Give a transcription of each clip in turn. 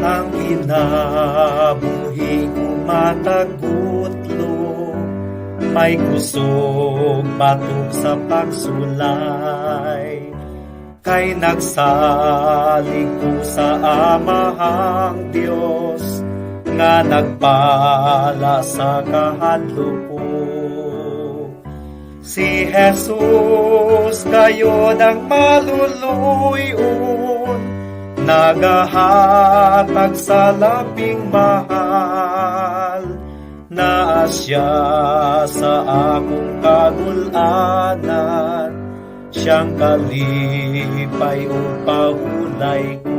ang kinabuhi kumatagutlo, may kusog batok sa pagsulay, kay nagsalig ko sa Amahang Dios, nga nagpala sa kahadlo ko. Si Jesus gayod ang maluluyon, nagahatag sa labing mahal, na siya sa akong kagulanan, siyang kalipay o pahulay ko.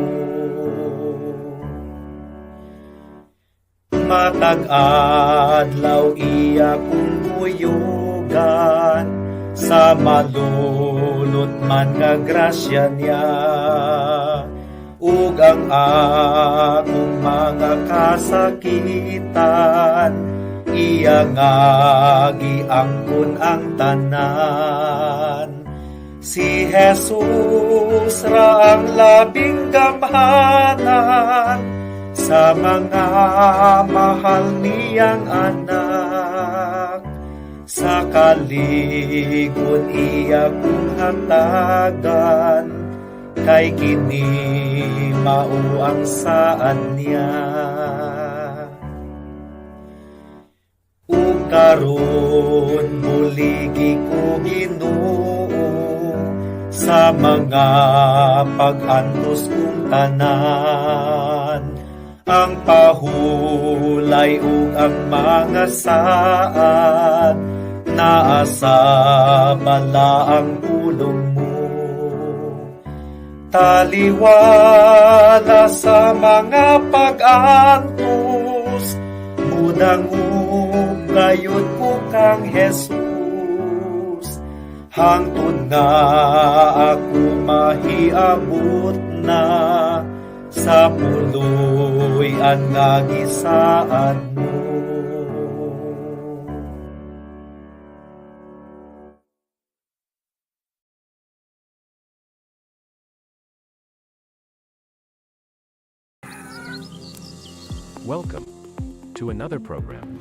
Matag adlaw iya kong buyugan, sa malulot man nga grasya niya, ug ang akong mga kasakitan, iya nga giangkon ang tanan. Si Jesus ra ang labing gamhanan, sa mga mahal niyang anak, sa kaligon iya kong hatagan, kay kini mao ang saan niya. Ug karon buligi ko Ginoo, sa mga pag-antos kong tanan, ang pahulay ug ang mga saad, naa sa bala ang pulong mo. Taliwala sa mga pag-antos, mudang gayud ko kang Jesus, hangtod nga ako mahiabot na, sa puloy ang nagisaan mo. Welcome to another program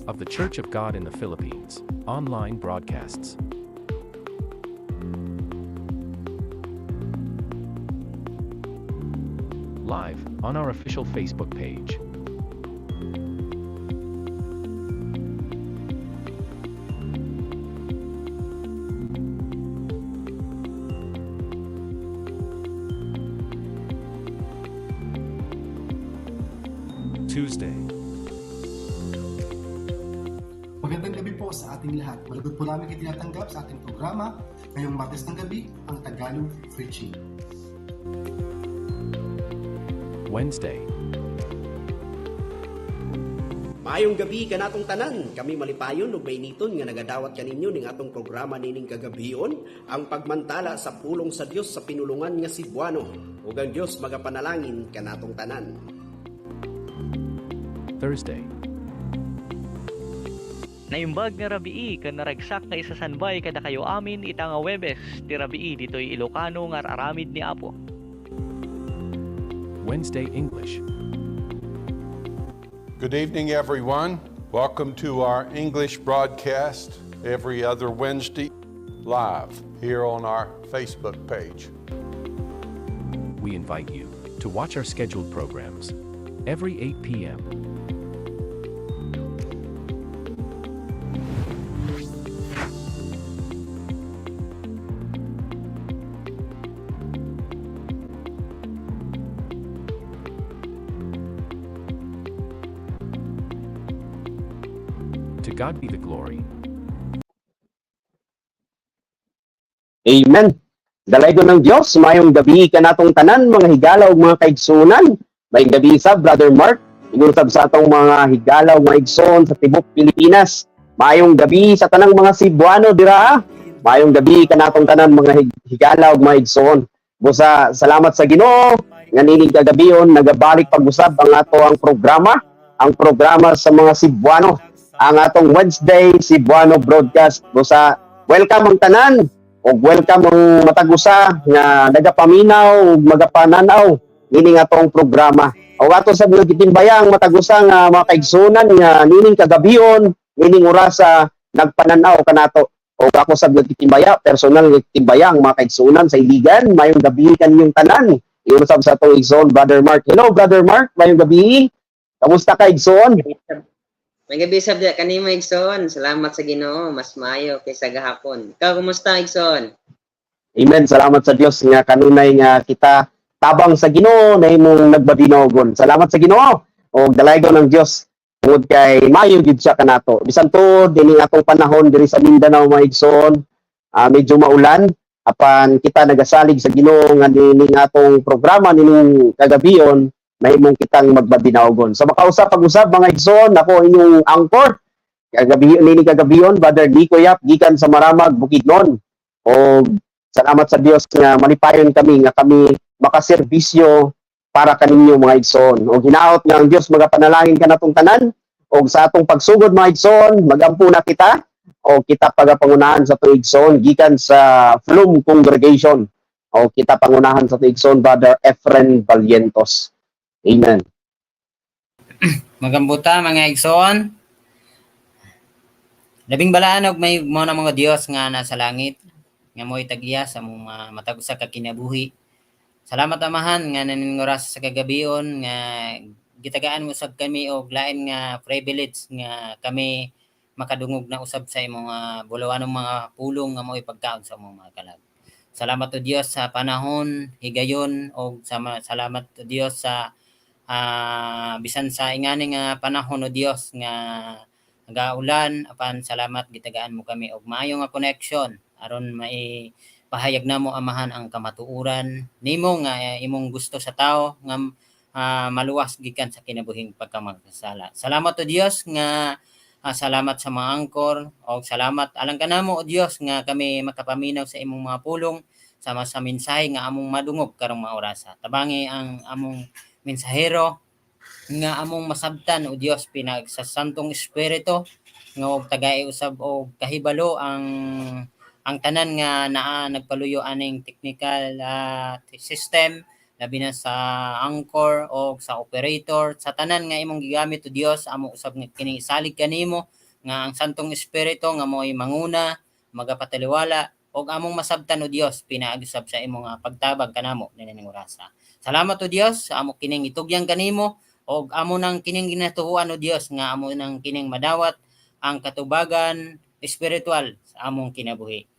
of the Church of God in the Philippines online broadcasts. Live on our official Facebook page. Tuesday. Magandang gabi po sa ating lahat. Malugod po namin kayo tinatanggap sa ating programa ngayong Martes ng gabi, ang Tagalog Preaching. Wednesday. Maayong gabi kanatong tanan, kami malipayon ug mainiton nga nagadawat kaninyo ning atong programa nining kagabion, ang pagmantala sa pulong sa Dios sa pinulungan nga Cebuano, ug ang Dios magapanalangin kanatong tanan. Thursday. Naimbag nga rabii kan naragsak nga isasanbay kada kayo amin ita nga Webes ti rabii ditoy Ilocano nga aramid ni Apo. Wednesday English. Good evening, everyone. Welcome to our English broadcast every other Wednesday live here on our Facebook page. We invite you to watch our scheduled programs every 8 p.m. To God be the glory. Amen. Dalaygo ng Diyos, mayong gabi kanatong tanan, mga higalaw, mga kaigsunan. Mayong gabi sa Brother Mark, inusab sa atong mga higalaw, mga igsoon sa tibok Pilipinas. Mayong gabi sa tanang mga Cebuano dira. Mayong gabi kanatong tanan, mga higalaw, mga igsoon. Busa, salamat sa Ginoo nga nining kagabion nagabalik pag-usab ang programa sa mga Cebuano. Ang atong Wednesday Cebuano broadcast. Busa, welcome ang tanan o welcome ang matagusa nga nagapaminaw o magapananaw nining atong programa. O ato sa mga gitimbayang matagusang mga kaigsunan nga nining kagabion, nining orasa nagpananaw kanato. O ako sa mga gitimbaya, personal nga gitimbayang mga kaigsunan sa iligan, mayong gabi kaninyong tanan. Iusab sa atong igsoon, Brother Mark. Hello, Brother Mark, mayong gabi. Kamusta ka igsoon? May gabi sabda kanimo Igsoon. Salamat sa Ginoo, mas maayo kaysa gahapon. Ikaw kumusta Igsoon? Amen. Salamat sa Dios nga kanunay nga kita tabang sa Ginoo na imong nagbabinogon. Salamat sa Ginoo o dalaygon ng Dios tungod kay maayo gid siya kanato. Bisan to dining atong panahon diri sa Mindanao mga igsoon, medyo maulan apan kita nagasalig sa Ginoo nga dining atong programa nining kagabion mahimong kitang magbabinaogon. So makausap pag-usap mga igsoon, ako inyong angkor. Kagabion, Brother Nico Yap, gikan sa Maramag, Bukidnon. O salamat sa Dios nga malipayon kami nga kami makaserbisyo para kaninyo mga igsoon. O ginaot nga ang Dios magapanalangin ka natong tanan o sa atong pagsugod mga igsoon, magampo na kita o kita pagapangunahan sa atong igsoon gikan sa Flum Congregation. O kita pangunahan sa atong igsoon Brother Efren Valientos. Amen. Magambuta mga Igsoon. Labing balaan og may mo na mga Dios nga nasa langit nga mo'y tagiya sa mga matag usa ka kinabuhi. Salamat amahan nga naninguras sa kagabion nga gitagaan mo usab kami og lain nga privilege nga kami makadungog na usab sa imong bulawanong mga pulong nga mo'y pagkaon sa imong mga kalag. Salamat o Dios sa panahon, higayon og salamat o Dios sa bisan sa ingani nga panahon o Dios nga nagaulan apan salamat gitagaan mo kami og maayo nga connection aron mai pahayag namo amahan ang kamatuoran nimo nga imong gusto sa tao nga maluwas gikan sa kinabuhing pagkamakasala. Salamat o Dios nga salamat sa mga angkor o salamat alang kanamo o Dios nga kami makapaminaw sa imong mga pulong sama sa mensahe nga among madungog karong mga orasa. Tabangi ang among mensahero nga among masabtan o Dios pinag sa Santong Espiritu nga og tagay usab og kahibalo ang tanan nga naa nagpaluyo aning technical system labi na sa anchor o sa operator sa tanan nga imong gigamit o Dios amo usab nga kini isalig kanimo nga ang Santong Espiritu nga mo'y manguna magapataliwala og among masabtan o Dios pinaag-usab sa imong pagtabag kanamo nining orasa. Salamat o Dios sa amo kining itugyang kanimo og amo nang kining ginatuhuan o Dios nga amo nang kining madawat ang katubagan espiritual sa among kinabuhi.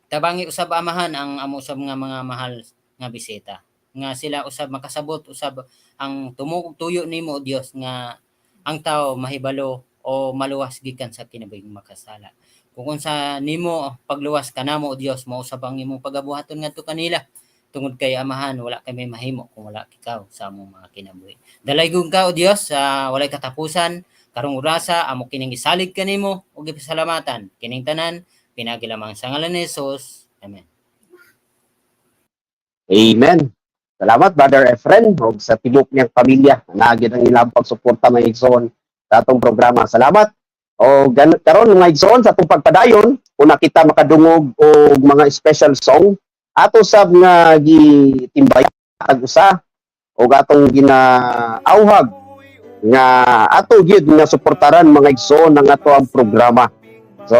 Tabangi usab amahan ang amo usab nga mga mahal nga bisita nga sila usab makasabot usab ang tuyo nimo o Dios nga ang tao mahibalo o maluwas gikan sa kinabuhing makasala. Kung unsa nimo pagluwas kanamo o Dios mao usab ang imong pagabuhaton ngadto kanila. Tungod kay amahan wala kami mahimo kung wala ikaw sa among mga kinabuhi. Dalaygon ka o Dios sa walay katapusan karong orasa amo kining isalig kanimo ug gipasalamatan kining tanan pinagilamang sa ngalan ni Jesus. Amen. Amen. Salamat Brother Efren ug sa tibok niyang pamilya na gyud ang ilang pagsuporta mga igsoon sa atong programa. Salamat. O karon mga igsoon sa atong pagpadayon una kita makadungog og mga special song ato sab nga gitimbay tag-usa o atong ginaawhag nga ato gyud nga suportaran mga igsoon ang ato ang programa. So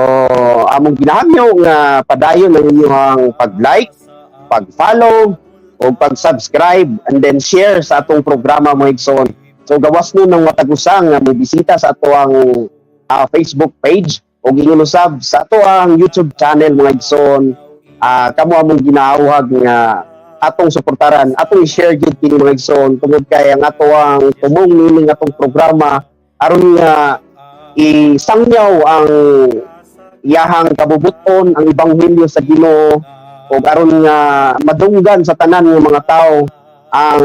among ginahamyo nga padayon ang inyong pag-like, pag-follow o pag-subscribe and then share sa atong programa mga igsoon. So gawas mo ng matag-usa nga mobisita sa ato ang Facebook page o ginulusab sa ato ang YouTube channel mga igsoon. Kamo among ginaawhag nga atong suportaran, atong i-share gyud kini mga igsoon tungod kay ang ato ang tumong nining atong programa aron nga isangyaw ang iyahang kabubuton ang ebanghelyo sa Ginoo o aron nga madunggan sa tanan ng mga tao ang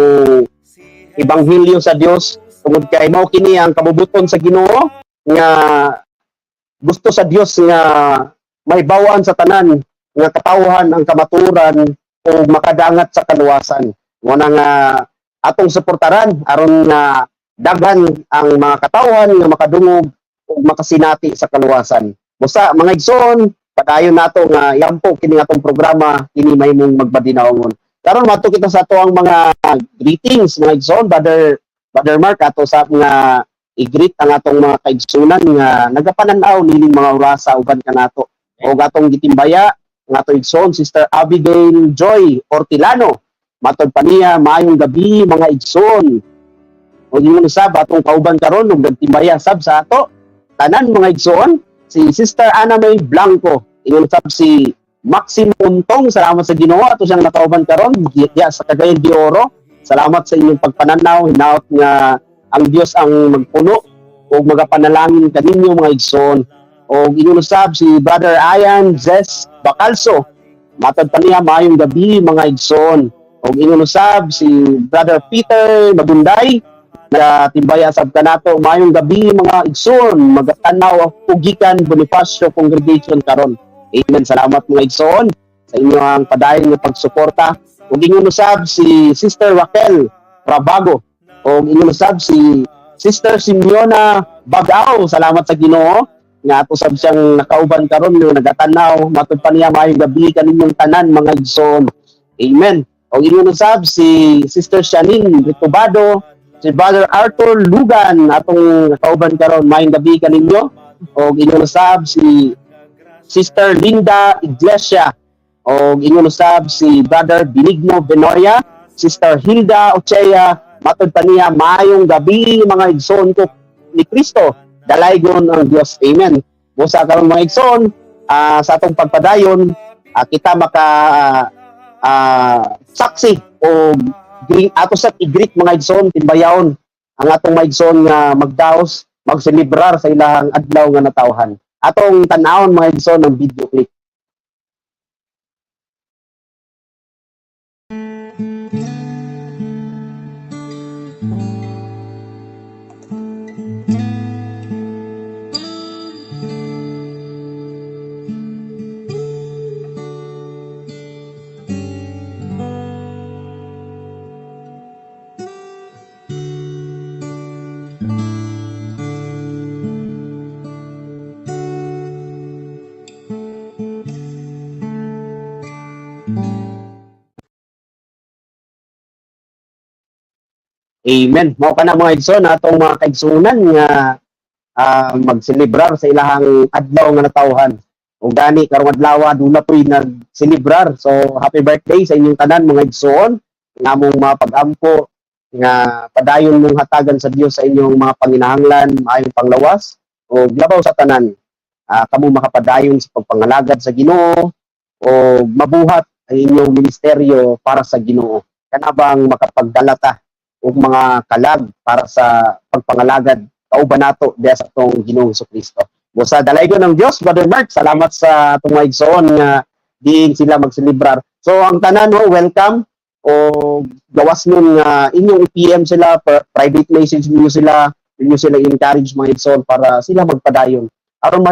ebanghelyo sa Dios tungod kay mao kini ang kabubuton sa Ginoo nga gusto sa Dios nga mahibawaan sa tanan nga katawhan ang kamaturan o makadangat sa kaluwasan. Muna nga atong suportaran aron nga daghan ang mga katawhan nga makadungog o makasinati sa kaluwasan. Busa mga igsoon, padayon nato nga yampo kini atong programa kini mahimong magbadinaongon. Karon mato kita sa ato ang mga greetings mga igsoon, Brother Brother Mark, ato sa nga i-greet ang atong mga kaigsunan nga nagapananaw nining mga orasa uban kanato. O atong gitimbaya ang ato igsoon Sister Abigail Joy Ortilano. Matod pa niya, maayong gabi mga igsoon. O yun sab atong kauban karon ug nagtimbaya sab sa ato tanan mga igsoon si Sister Ana May Blanco. Ingon sab si Maxim Untong, salamat sa Ginoo ato siyang nakauban karon diya sa Cagayan de Oro. Salamat sa inyong pagpananaw, hinaot nga ang Dios ang magpuno o magapanalangin kaninyo mga igsoon. O inunusab si Brother Ian Zes Bacalso. Matod pa niya, maayong gabi mga igsoon. O inunusab si Brother Peter Magunday na timbaya sab kanato, maayong gabi mga igsoon. Magatanaw Pugikan Bonifacio Congregation karon. Amen. Salamat mga igsoon sa inyong padayon nga pagsuporta. Ug ingon usab si Sister Raquel Rabago. Ug ingon usab si Sister Simeona Bagao. Salamat sa Ginoo nga ato sab siyang nakauban karon nga nagatanaw. Matud pa niya maayong gabi kaninyong tanan mga igsoon. Amen. Ug ingon usab si Sister Shanine Ritubado, si Brother Arthur Lugan atong nakauban karon, maayong gabi kaninyo. Ug ingon usab si Sister Linda Iglesia. O ingon usab si Brother Benigno Benoya, Sister Hilda Ochea. Matod pa niya, maayong gabi mga igsoon ko ni Kristo, dalaygon ang Dios. Amen. Busa karon mga igsoon, sa atong pagpadayon, kita maka saksi o ato sa i-greet mga igsoon, timbayaon ang atong mga igsoon nga magdaos, magselebrar sa ilahang adlaw nga natawhan. Atong tan-awon mga igsoon ng video clip. Amen. Mao ka na mga igsoon atong mga kaigsunan nga magselebrar sa ilahang adlaw nga natawhan. Ug gani karong adlaw aduna poy nagselebrar. So happy birthday sa inyong tanan mga igsoon. Namong mapag-ampo nga padayon mong hatagan sa Dios sa inyong mga panginahanglan, maayong panglawas o labaw sa tanan. Kamo makapadayon sa pagpangalagad sa Ginoo o mabuhat ang inyong ministeryo para sa Ginoo. Kanabang makapagdalata ug mga kalag para sa pagpangalagad kauban nato diya sa atong Ginoong Jesucristo. Busa dalaygon ng Dios, Brother Mark, salamat sa atong mga igsoon nga diin sila magselebrar. So ang tanan welcome o gawas nun nga inyong i-PM sila, private message niyo sila encourage mga igsoon para sila magpadayon. Aron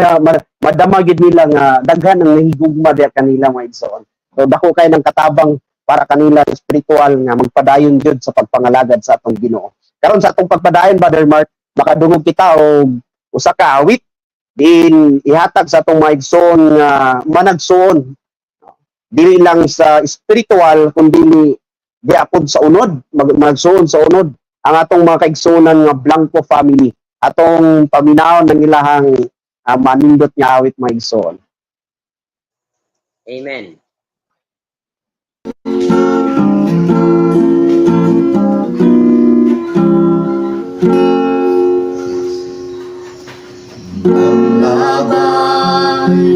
madamagid nila nga daghan ang nahigugma diya kanila mga igsoon. So dako kay ng katabang para kanila spiritual nga magpadayon jud sa pagpangalagad sa atong Ginoo. Karon sa atong pagpadayon, Brother Mark, makadungog kita og usa ka awit din ihatag sa atong mga igsoon nga managsuon dili lang sa spiritual kundi giapod sa unod, magsuon sa unod ang atong mga kaigsuonan nga Blanco family. Atong paminawon ng ilahang manindot nga awit mga igsoon. Amen.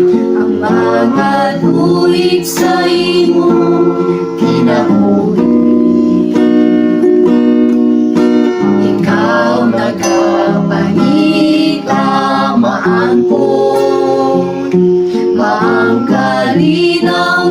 Ang mga lulig sa imo kinabuhi, ikaw nagapangitamaan ko, maang kalinaw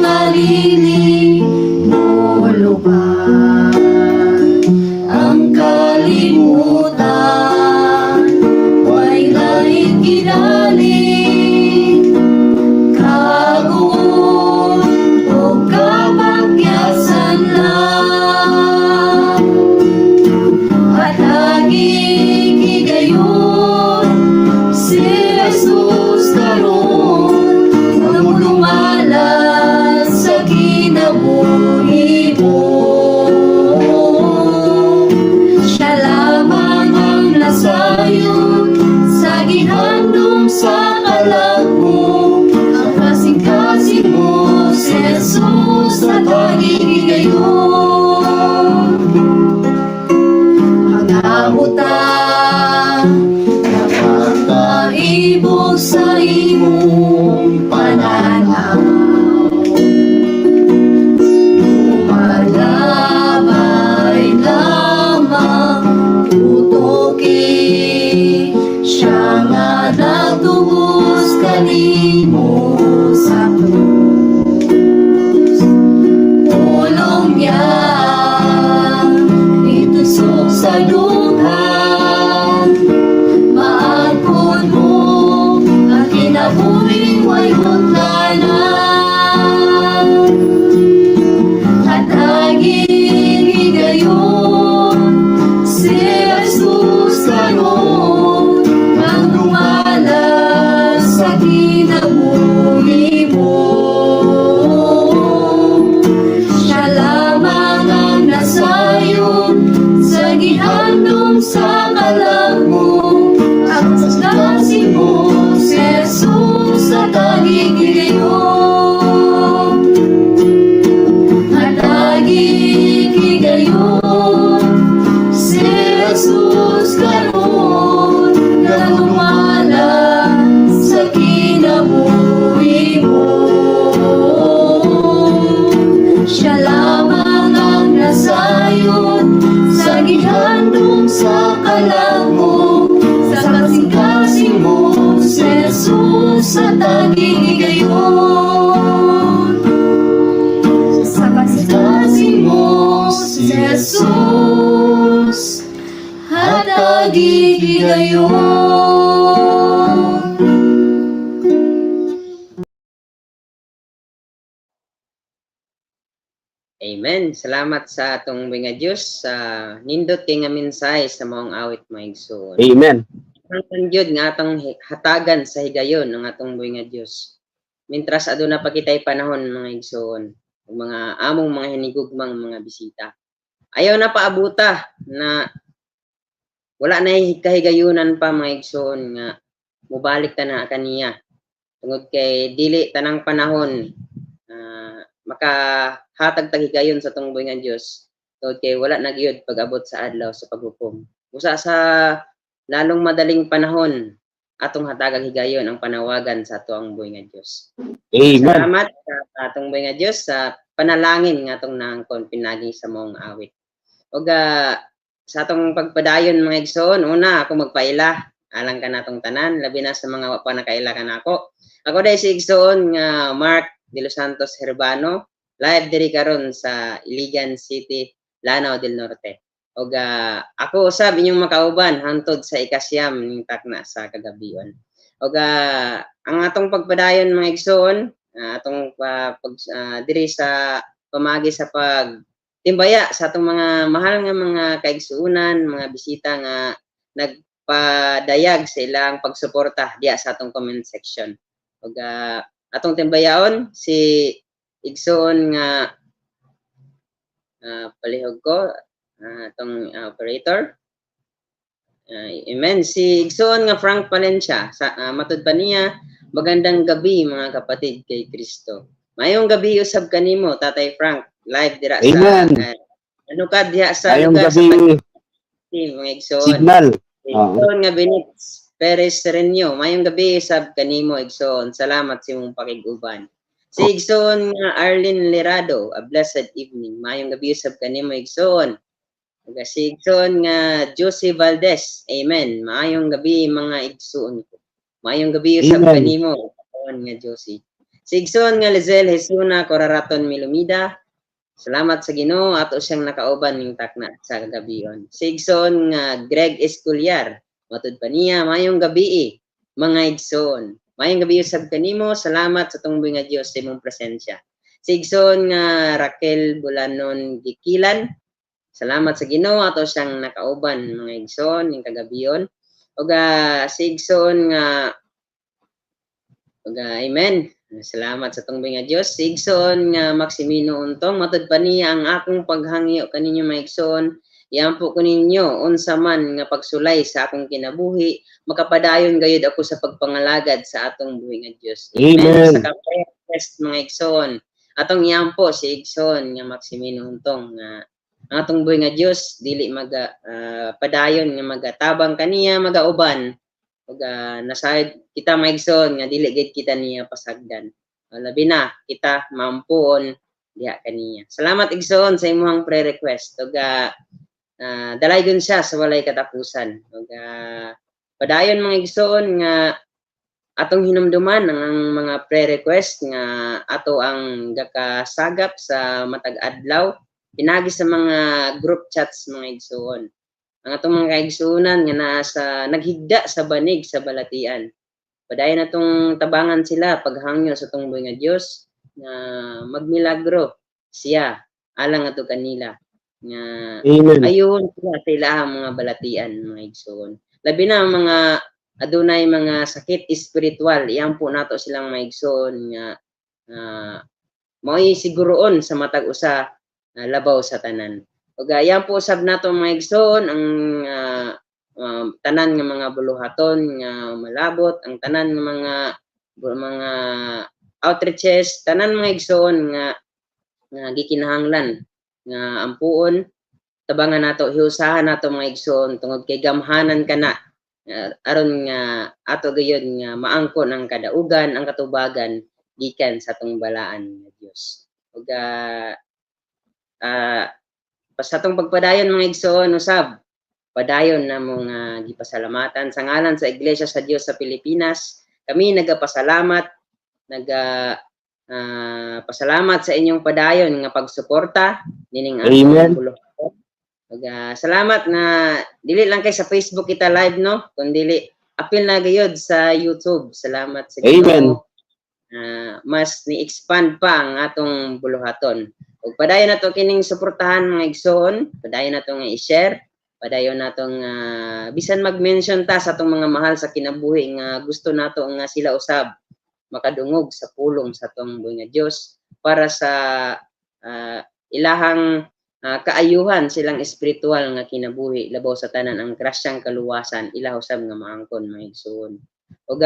Jesus, hatagi higayon. Amen. Salamat sa atong nga Dios sa nindot kay nga mensahe sa maong awit maigsoon. Amen. Ang Dios nga atong hatagan sa higayon ng atong nga Dios. Mintras aduna pa kitay panahon mga igsoon, mga among mga hinigugmang mga bisita. Ayaw na paabuta na wala na kahigayunan pa mga igsoon nga mubalik ta na kaniya. Tungod kay dili tanang panahon makahatag tagigayon sa tungboy nga Dios. Tungod kay wala na gyud pag-abot sa adlaw sa paghukom. Usa sa lalong madaling panahon atong hatagag higayon ang panawagan sa ato ang buhay nga Dios. Amen. Salamat sa atong buhay nga Dios sa panalangin nga atong naangkon pinagi sa maong awit. Ug sa atong pagpadayon mga igsoon, una ako magpaila alang ka natong tanan, labi na sa mga wa pa nakaila kanako. Ako dai si igsoon nga Mark de los Santos Herbano, live diri karon sa Iligan City, Lanao del Norte. Og ako usab inyong makauban hangtod sa ikasyam ning takna sa kagabion. Og ang atong pagpadayon mga igsoon, atong diri sa pamagi sa pagtimbaya sa atong mga mahal nga mga kaigsuonan, mga bisita nga nagpadayag sa ilang pagsuporta diya sa atong comment section. Og atong timbayaon si igsoon nga palihog ko atong operator. Amen. Si igsoon nga Frank Palencia sa matud pa niya, magandang gabi mga kapatid kay Kristo. Mayong gabi usab kanimo Tatay Frank, live dira Amen. sa ano ka diha sa Mayong lugar gabi, mga igsoon. signal. Igsoon nga Benitz Perez Serenyo, mayong gabi sab kanimo igsoon. Salamat sa imong pakiguban. Si igsoon nga Arlene Lerado, a blessed evening. Mayong gabi sab kanimo igsoon. Ug si igsoon nga Josie Valdez, amen. Mayong gabi mga igsoon ko. Mayong gabi sab Amen. kanimo igsoon nga Josie. Si igsoon nga Lizelle Hesuna Coraraton Milumida, salamat sa Ginoo ato siyang nakauban ning takna sa kagabion. Si igsoon nga Greg Esculiar, matud pa niya, mayong gabi mga igsoon. Mayong gabi usab kanimo, salamat sa tungboy nga Dios sa imong presensya. Si igsoon nga Raquel Bulanon Gikilan, salamat sa Ginoo ato siyang nakauban mga igsoon ning kagabion. Ug si igsoon nga amen. Salamat sa tungboy nga Dios. Si igsoon nga Maximino Untong, matud pa niya ang akong paghangyo kaninyo mga igsoon. Iampo ko ninyo unsa man nga pagsulay sa akong kinabuhi, makapadayon gayud ako sa pagpangalagad sa atong buhi nga Dios. Amen. Sa kapres mga igsoon, atong iampo si igsoon nga Maximino Untong nga ang atong buhi nga Dios dili padayon nga magatabang kaniya magauban. Ug nasayod kita mga igsoon nga dili gid kita niya pasagdan. Labi na kita mampuon diha kaniya. Salamat igsoon sa imong pre-request. Ug dalaygon siya sa walay katapusan. Ug padayon mga igsoon nga atong hinumduman ang mga pre-request nga ato ang gakasagap sa matag adlaw pinagi sa mga group chats mga igsoon. Ang atong mga kaigsuonan nga nasa naghigda sa banig sa balatian. Padayon natong tabangan sila paghangyo sa tungboy nga Dios nga magmilagro siya alang ato kanila nga Amen. ayun sila sa ilahang mga balatian mga igsoon. Labi na ang mga adunay mga sakit espiritual, iyan po nato silang mga igsoon nga mao'y siguroon sa matag usa labaw sa tanan. Ug iyan po usab nato mga igsoon ang tanan nga mga buluhaton nga malabot, ang tanan nga mga outreaches, tanan mga igsoon nga gikinahanglan nga ampuon tabangan nato, hiusahan nato mga igsoon tungod kay gamhanan kana aron nga ato gayud nga maangkon ang kadaugan, ang katubagan gikan sa atong balaan nga Dios. Ug sa atong pagpadayon mga igsoon usab padayon na mga gipasalamatan sa ngalan sa Iglesia sa Dios sa Pilipinas. Kami nagapasalamat pasalamat sa inyong padayon nga pagsuporta nining Amen. Ug salamat na dili lang kay sa Facebook kita live no, kundi apil na gayud sa YouTube. Salamat sa Amen. Ginoo. Mas ni-expand pa ang atong buluhaton. Ug padayon nato kining suportahan mga igsoon, padayon nato nga i-share, padayon natong bisan mag-mention ta sa atong mga mahal sa kinabuhi nga gusto nato nga sila usab makadungog sa pulong sa atong buhi nga Dios para sa ilahang kaayuhan silang espiritual nga kinabuhi labaw sa tanan ang grasyang kaluwasan ilaw usab nga maangkon mga igsoon. Ug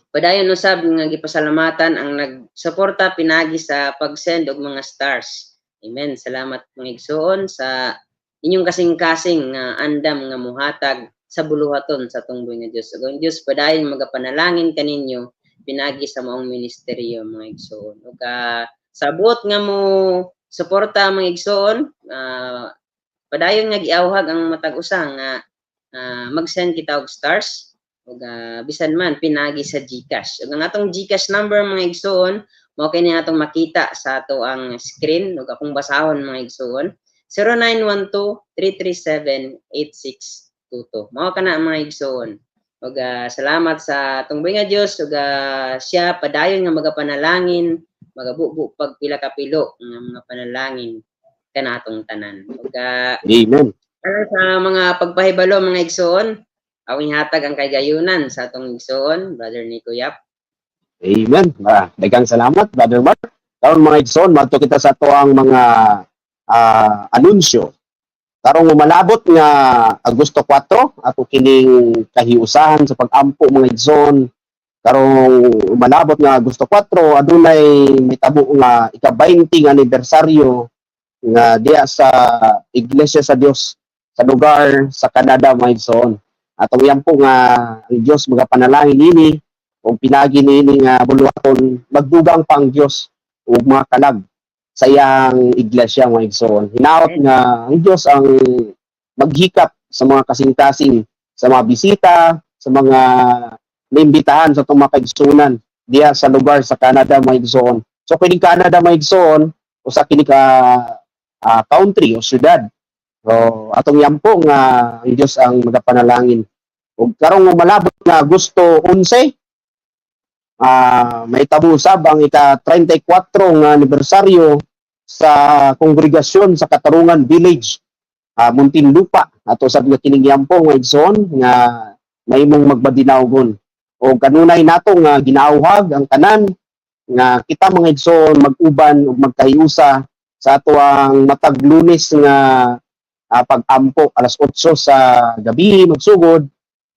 padayon usab nga gipasalamatan ang nagsuporta pinagi sa pag-send og mga stars. Amen. Salamat mga igsoon sa inyong kasing-kasing nga andam nga muhatag sa buluhaton sa atong buhi nga Dios. Ug ang Dios padayon magapanalangin kaninyo pinagi sa maong ministeryo mga igsoon. Ug sa buot nga mo suporta mga igsoon, padayon nga giawhag ang matag usa nga mag-send kita og stars ug bisan man pinagi sa GCash. Ug ang atong GCash number mga igsoon mao kini atong makita sa ato ang screen ug akong basahon mga igsoon 0912-337-8622. Mao kana mga igsoon. Ug salamat sa atong buhi nga Dios ug siya padayon nga magapanalangin magabubo pag pila ka pilo nga mga panalangin kanatong tanan. Ug Amen. sa mga pagpahibalo mga igsoon, awing hatag ang kagayunan sa atong igsoon, Brother Nico Yap. Amen. Daghang salamat, Brother Mark. Karon mga igsoon, madto kita sa tuang mga anunsyo. Karong malabot nga Agosto 4 ato kining kahiusahan sa pag-ampo mga igsoon. Karong malabot nga Agosto 4 adunay mitabo nga ika-20 nga anibersaryo nga diya sa Iglesia sa Dios sa lugar sa Canada mga igsoon. Atong yampo nga ang Dios magapanalangin ini ug pinagi niini nga buluhaton magdugang pa ang Dios ug mga kalag sa iyang iglesia mga igsoon. Hinaot nga ang Dios ang maghikap sa mga kasing-kasing, sa mga bisita, sa mga naimbitahan sa itong mga kaigsunan diya sa lugar sa Canada mga igsoon. So kining Canada mga igsoon usa kini ka country o syudad. So atong yampo nga ang Dios ang magapanalangin. Ug karong malabot nga Agosto 11 may tabusab ang ika-34 nga anibersaryo sa kongregasyon sa Katarungan Village, Muntinlupa. Ato sab nga kining yampo nga igsoon nga mahimong magbadinawgon. O kanunay nato nga ginauhag ang tanan nga kita mga igsoon mag-uban ug magkahiusa sa ato ang matag Lunes nga pag-ampo alas 8 sa gabi magsugod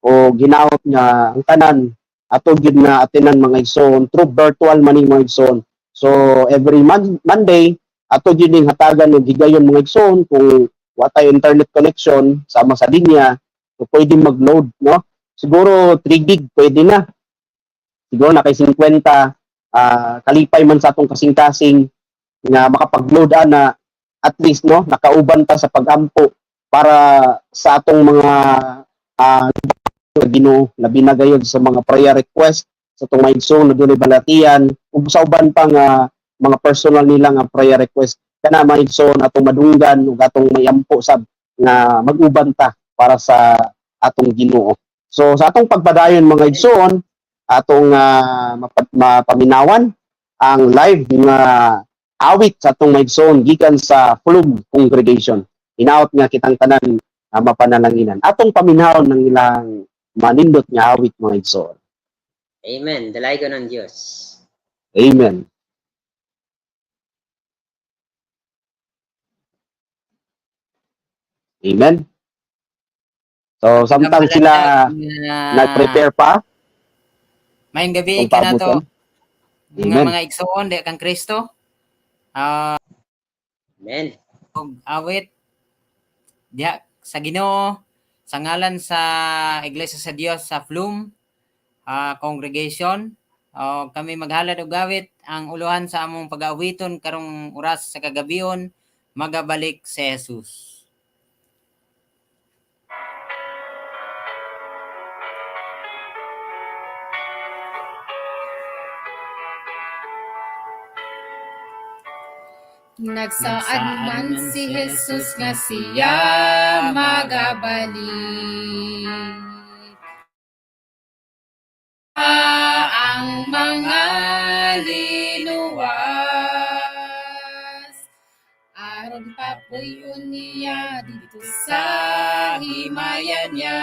o ginaot nga ang tanan ato gyud nga atinan mga igsoon through virtual maning mga igsoon. So every Monday ato gyud ning hatagan og higayon mga igsoon kung wa tay internet connection sama sa linya so pwede mag-load no. Siguro 3 gig pwede na. Siguro na kay 50 kalipay man sa atong kasing-kasing nga makapag-load na at least no nakauban ta sa pag-ampo para sa atong mga Ginoo labi na gayud sa mga prayer request sa atong maigsoon na dunay balatian ug sa uban pa nga mga personal nila nga prayer request kana maigsoon atong madunggan ug atong mayampo sab nga mag-uban ta para sa atong Ginoo. So sa atong pagpadayon mga igsoon atong mapaminawan ang live nga awit sa atong maigsoon gikan sa Fulum Congregation. Hinaot nga kitang tanan mapanalanginan. Atong paminahon ng ilang manindot nga awit mga igsoon. Amen. Dalay ko ng Diyos. Amen. Amen. So samtang sila nag-prepare pa mayong gabi kung ka na to Amen. mga igsoon di kang Kristo. Amen. Og awit diha sa Ginoo sa ngalan sa Iglesia sa Dios sa Flum congregation kami maghalad og awit ang uluhan sa among pag-awiton karong oras sa kagabion magabalik si Jesus. Nagsaad man si Jesus nga siya magabalik. Ang mga linuwas aron papuyon niya dito sa himayan niya.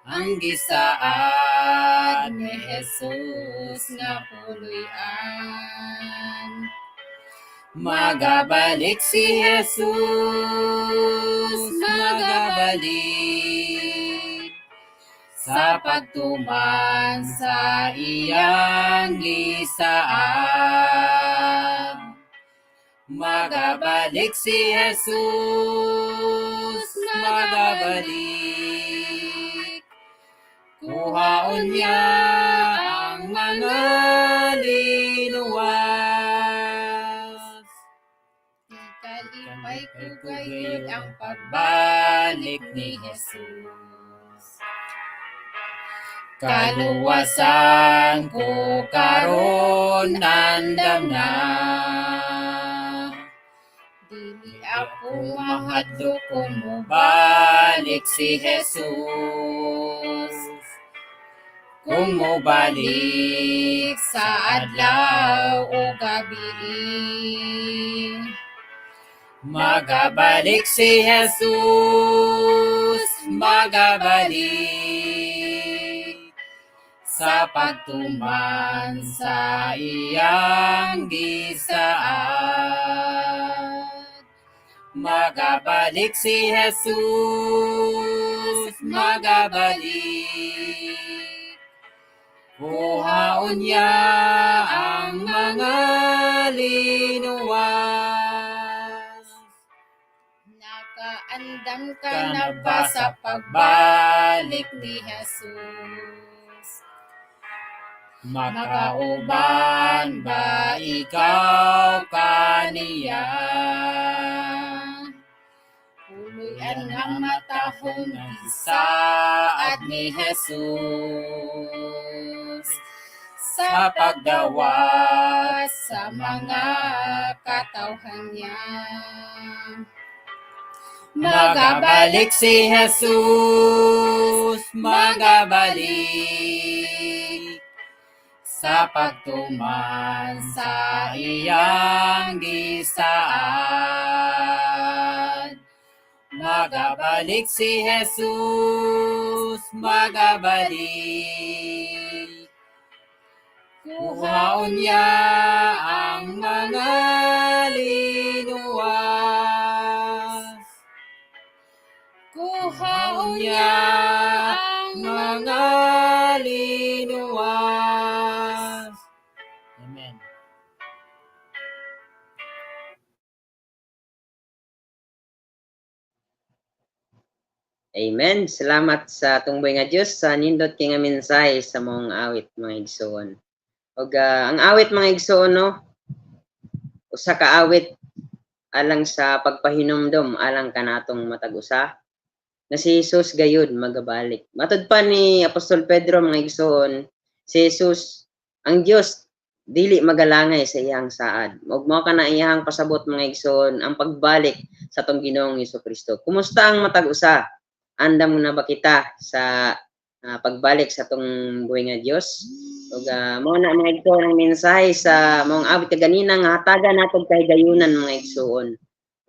Ang gisaad ni Jesus nga puloy-an. Magabalik si Jesus, magabalik sa pagtuman sa iyang gisaad. Magabalik si Jesus, magabalik. Kuhaon niya ang mga linuwas. Ikalipay ko gayon ang pagbalik ni Jesus. Kaluwasan ko karon andam na. Dili ako mahadlo kung mobalik si Jesus. Kung mobalik sa adlaw o gabi, magabalik si Jesus, magabalik sa pagtuman sa iyang gisaad. Magabalik si Jesus, magabalik. Kuhaon niya ang mga linuwas. Nakaandam ka na ba sa pagbalik ni Jesus? Makauban ba ikaw kaniya? Puloy-an ang matahong isaad ni Jesus sa pagdawas sa mga katawhan niya. Magabalik si Jesus, magabalik sa pagtuman sa iyang gisaad. Magabalik si Jesus, magabalik. Kuhaon niya ang mga linuwas. Kuhaon niya ang mga linuwas. Amen. Amen. Salamat sa tungboy nga Dios sa nindot kay nga mensahe sa mong awit mga igsoon. Og ang awit mga igsoon no, usa ka awit alang sa pagpahinumdom alang kanatong matag-usa na si Jesus gayud magabalik. Matud pa ni Apostol Pedro mga igsoon, si Jesus ang Dios dili magalangay sa iyang saad. Ug mao kana iyang pasabot mga igsoon ang pagbalik sa atong Ginoong Hesukristo. Kumusta ang matag-usa? Andam na ba kita sa pagbalik sa atong buhay nga Dios? Ug mao na mga igsoon ang mensahe sa mong awit kaganina nga hatagan naton kahigayunan mga igsoon.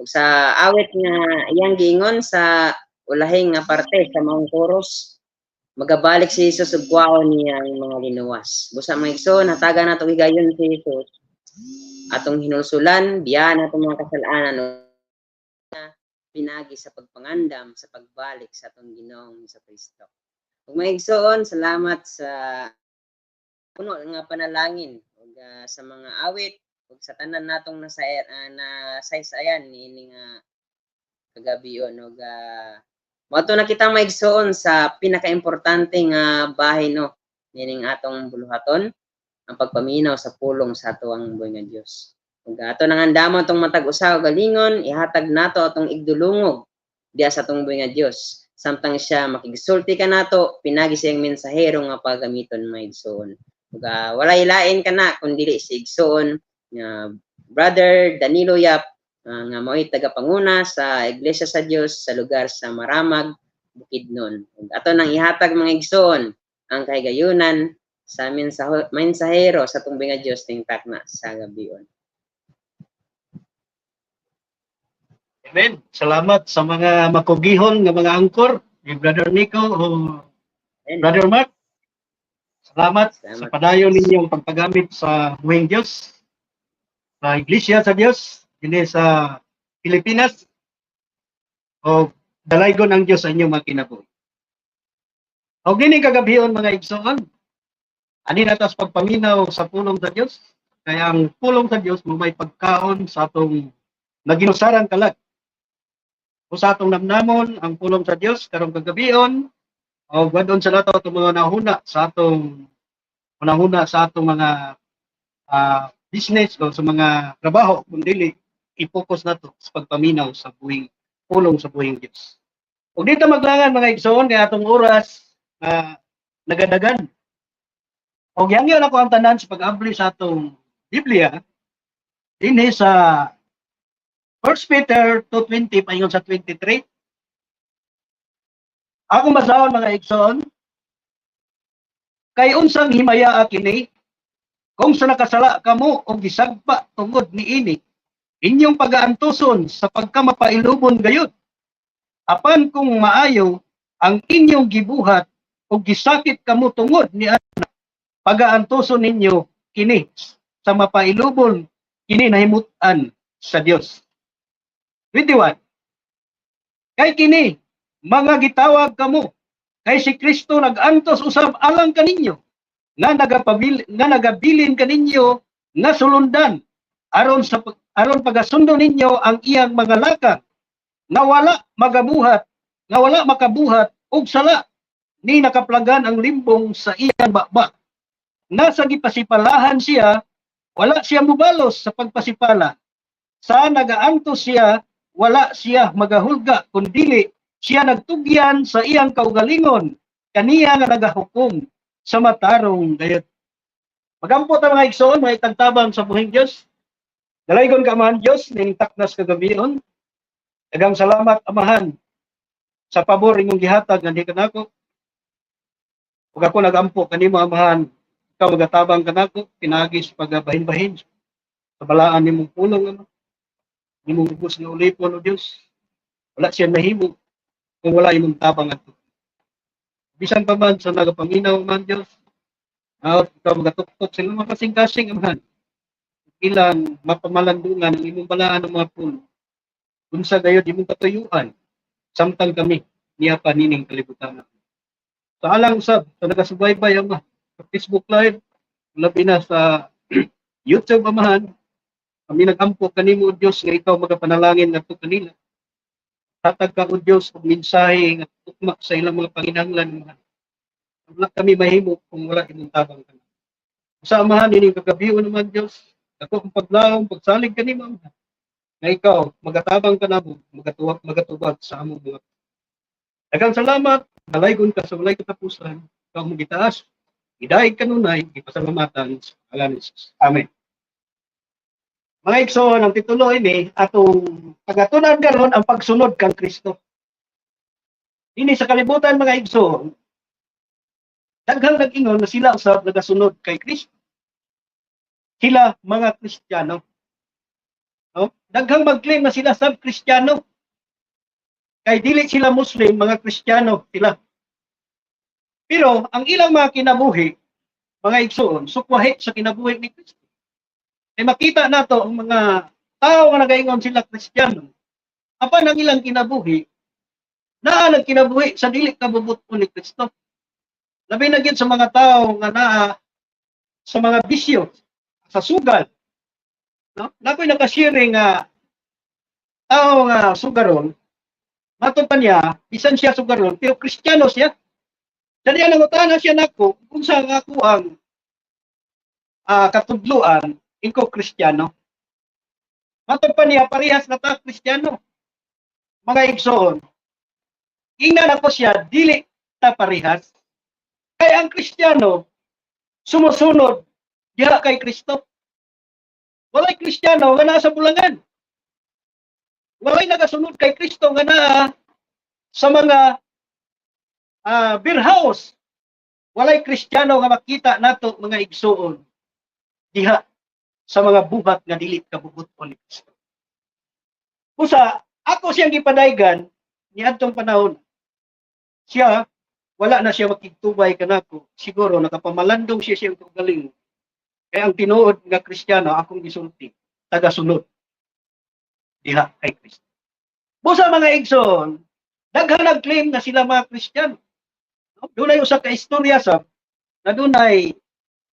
Ug sa awit nga iyang giingon sa ulahing nga parte sa maong chorus, magabalik si Jesus ug kuhaon niya ang mga linuwas. Busa mga igsoon, hatagan nato higayon si Jesus. Atong hinulsulan, biyan atong mga kasalanan pinagi sa pagpangandam sa pagbalik sa atong Ginoong Hesukristo. Ug mga igsoon, salamat sa puno nga panalangin ug sa mga awit ug sa tanan natong nasaysayan niini nga kagabion ug moto na kita maigsoon sa pinakaimportante nga bahay no nining atong buluhaton ang pagpaminaw sa pulong sa ato ang buhay nga Dios. Ug ato nang andamon tong matag usa ug galingon ihatag nato atong igdulungog diha sa atong buhay nga Dios samtang siya makigsulti ka nato pinagi siyang mensahero nga pagamiton maigsoon. Ug walay lain kana kun dili si igsoon nga Brother Danilo Yap, nga mo'y tagapanguna sa Iglesia sa Dios sa lugar sa Maramag, Bukidnon. Ug ato nang ihatag mga igsoon ang kahigayunan sa mensahero sa tumbing nga Dios ning takna sa gabion. Amen. Salamat sa mga makugihon nga mga angkor, ni Brother Nico o Brother Mark. Salamat sa padayon ninyong pagpagamit sa buhing Diyos, sa Iglesia sa Diyos, hindi sa Pilipinas, o dalaygon ang Diyos sa inyong mga kinabuhi. O gini kagabion mga igsoon, ani natas pagpaminaw sa pulong sa Diyos, kaya ang pulong sa Diyos mo may pagkaon sa atong naginusaran kalag. O sa atong namnamon, ang pulong sa Diyos, karong kagabion, o wadon sa nato itong mga nahuna sa atong mga business o sa mga trabaho, kung dili, i-focus nato sa pagpaminaw sa pulong sa buhing Diyos. O dito maglangan mga igsoon, kaya atong oras nagadagan. O yangyon ako ang tanan sa pag-abli sa atong Biblia, dinhi sa 1 Peter 2:20 paingon sa 23. Ako masahon mga igsoon, kay unsang himaya kini, kung sa nakasala kamo o gisagpa tungod niini, inyong pag-aantuson sa pagkamapailubon gayud. Apan kung maayo ang inyong gibuhat o gisakit kamo tungod ni ana, pag-aantuson ninyo kini sa mapailubon kini nahimutan sa Dios. 21. Kay kini mga gitawag kamo, kay si Kristo nag-antos usab alang kaninyo, nga nagabilin kaninyo nga sulundan aron pagasundo ninyo ang iyang mga lakang, nga wala makabuhat og sala, ni nakaplagan ang limbong sa iyang baba. Nasa gipasipalahan siya, wala siya mubalos sa pagpasipala. Sa nagaantos siya, wala siya magahulga, kundili siya nagtugyan sa iyang kaugalingon, kaniya nga nagahukom sa matarong gayud. Magampot ang mga igsoon, mga itagtabang sa buhing Diyos. Dalaygon ka, amahan Diyos, ning taknas kagabion. Daghang salamat, amahan, sa pabor inyong gihatag nga di kanako. Ug ako nagampo kanimo, amahan, ikaw magatabang kanako, pinagi sa pagabahin-bahin sa balaan nimong pulong, ama. Nimong ubos nga ulipon, o Diyos. Wala siya nahimo kung wala imong tabang ato. Bisan pa man sa nagapaminaw man Diyos, ikaw magatuktok sila mga kasing-kasing, amahan. Ilang mapamalandungan ang imong balaan ng mga pulo. Unsa gayud imong katuyuan, samtang kami niya pa nining kalibutan. Sa alang usab, sa nagasubaybay, ama, sa Facebook Live, labi na sa YouTube, amahan, kami nagampo kanimo, Diyos, nga ikaw magapanalangin ngadto kanila. Hatag ka, O Diyos, og mensahe nga tukma sa ilang mga panginahanglan. Wala kami mahimo kung wala imong tabang ka. Sa amahan nining kagabion naman, Diyos, ako ang paglaom, pagsalig kanimo, amahan, nga ikaw magatabang ka namo, magatubag sa among mga. Daghang salamat, dalaygon ka sa walay katapusan, ikaw mo gitaas, idahig kanunay, ipasalamatan sa ngalan ni Jesus. Amen. Mga igsoon, ang titulo ini atong pagatunan karon ang pagsunod kang Kristo. Ini sa kalibutan mga igsoon, daghang nag-ingon na sila usab nagasunod kay Kristo. Sila mga Kristiyano. No? Daghang mag-claim na sila sab Kristiyano. Kay dili sila Muslim, mga Kristiyano sila. Pero ang ilang mga kinabuhi, mga igsoon, sukwahi sa kinabuhi ni Kristo. Ay makita nato ang mga tao nga nagaingon sila Kristiyano. Apan ang ilang kinabuhi, naa nagkinabuhi sa dili kabubuton ni Kristo. Labi na gyud sa mga tao nga naa sa mga bisyo, sa sugal. No? Nakoy nakashare nga tao nga sugaron, mato pa niya, bisan siya sugaron, pero Kristiyano siya. Dali nangutana siya nako kung sa ako ang katudluan, ikaw Kristiyano. Mato pa niya, parehas na ta Kristiyano. Mga igsoon, ingnan ako siya, dili ta parehas. Kaya ang Kristiyano, sumusunod diha kay Kristo. Walay Kristiyano nga naa sa bulangan. Walay nagasunod kay Kristo nga naa sa mga beer house. Walay Kristiyano nga makita nato mga igsuon diha sa mga buhat nga dili kabubuton ni Kristo. Usa, ako siyang gipadaygan niadtong panahon. Siya wala na siya makigtubay kanako. Siguro nakapamalandong siya siyang tugaling. Kaya ang tinuod nga Kristiyano akong gisulti, tagasunod diha kay Kristo. Busa mga igsoon, daghan nag-claim na sila mga Kristiyano. Dunay usa ka istorya sa na dunay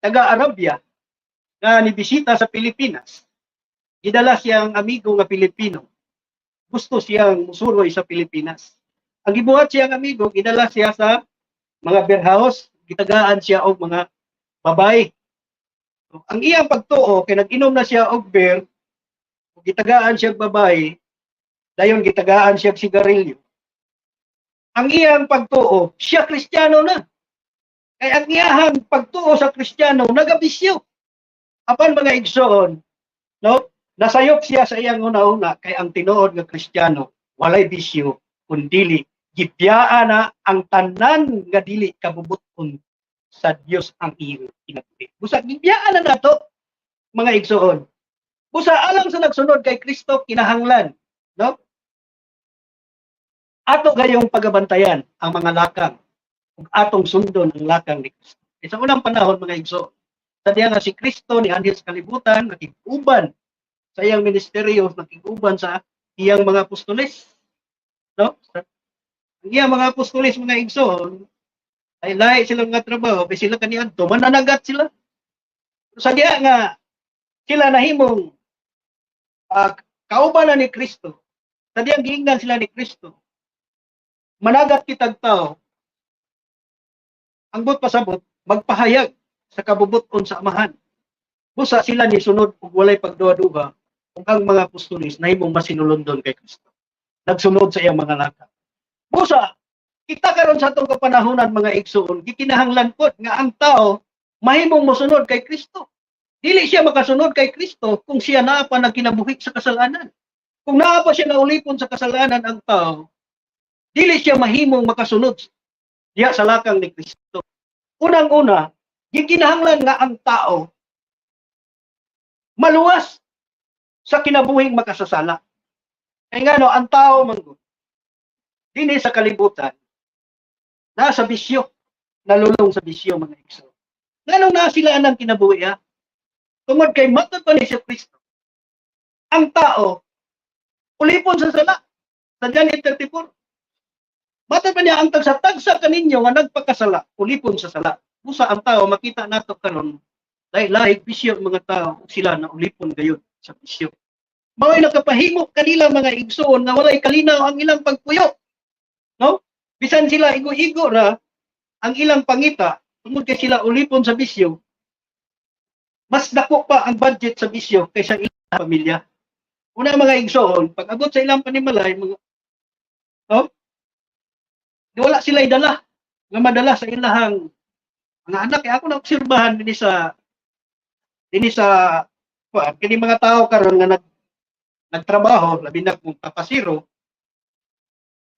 taga-Arabia nga nibisita sa Pilipinas. Gidala siyang amigo nga Pilipino. Gusto siyang musuroy sa Pilipinas. Ang gibuhat siyang amigo, gidala siya sa mga beer house, gitagaan siya og mga babae. Ang iyang pagtuo kay nag-inom na siya og beer, gitagaan siya og babae, dayon gitagaan siya og sigarilyo. Ang iyang pagtuo, siya Kristiyano na. Kay ang iyang pagtuo sa Kristiyano nagabisyo. Apan mga igsoon, no? Nasayop siya sa iyang una-una kay ang tinuod nga Kristiyano walay bisyo kundi gibiyaan na ang tanan nga dili kabubuton sa Dios ang iyong kinabuhi. Busa gibiyaan na nato mga igsoon. Busa alang sa nagsunod kay Kristo kinahanglan, no? Ato gayong pagabantayan ang mga lakang ug atong sundon ang lakang ni Kristo. Sa unang panahon mga igsoon, sa diya nga si Kristo ni anhel sa kalibutan nakig-uban sa iyang ministeryo, nakig-uban sa iyang mga apostoles. No? Ang iyang mga apostoles mga igsoon ay lahi silang nga trabaho, kay sila kaniadto mananagat sila. Sa diya nga sila nahimong kaubanan ni Kristo. Sa diya giingnan sila ni Kristo. Managat kitag tao. Ang but pasabot magpahayag sa kabubuton sa amahan. Busa sila ni sunod ug walay pagduha-duha ug ang mga apostoles nahimong masinulondon kay Kristo. Nagsunod sa iyang mga lakang. Busa kita karon sa atong kapanahonan mga igsoon, gikinahanglan pod nga ang tao mahimong mosunod kay Kristo. Dili siya makasunod kay Kristo kung siya naa pa nagkinabuhi sa kasalanan. Kung naa pa siya naulipon sa kasalanan ang tao, dili siya mahimong makasunod diha sa lakang ni Kristo. Unang-una, gikinahanglan nga ang tao maluwas sa kinabuhing makasasala. Kaya nga no, ang tao manggod dinhi sa kalibutan nasa bisyo, nalulong sa bisyo mga igsoon. Nganong na sila anang kinabuhi ha? Tungod kay matod pa ni Kristo. Ang tao ulipon sa sala. Sa John 8:34. Matod pa niya ang tagsa-tagsa kaninyo nga nagpakasala, ulipon sa sala. Busa ang tao makita nato karon dahil lahig bisyo mga tao sila na ulipon gayon sa bisyo. Mao'y nakapahimok kanila mga igsoon nga walay kalinaw ang ilang pagpuyo. No? Bisan sila igo-igo ra ang ilang pangita tungod kay sila ulipon sa bisyo. Mas dako pa ang budget sa bisyo kaysa ilang pamilya. Una mga igsoon, pag abot sa ilang panimalay, mga wala sila idala nga madala sa ilahang mga anak. Kaya ako na-obserbahan din sa kini mga tao karon nga nagtrabaho, labi na kung papasiro,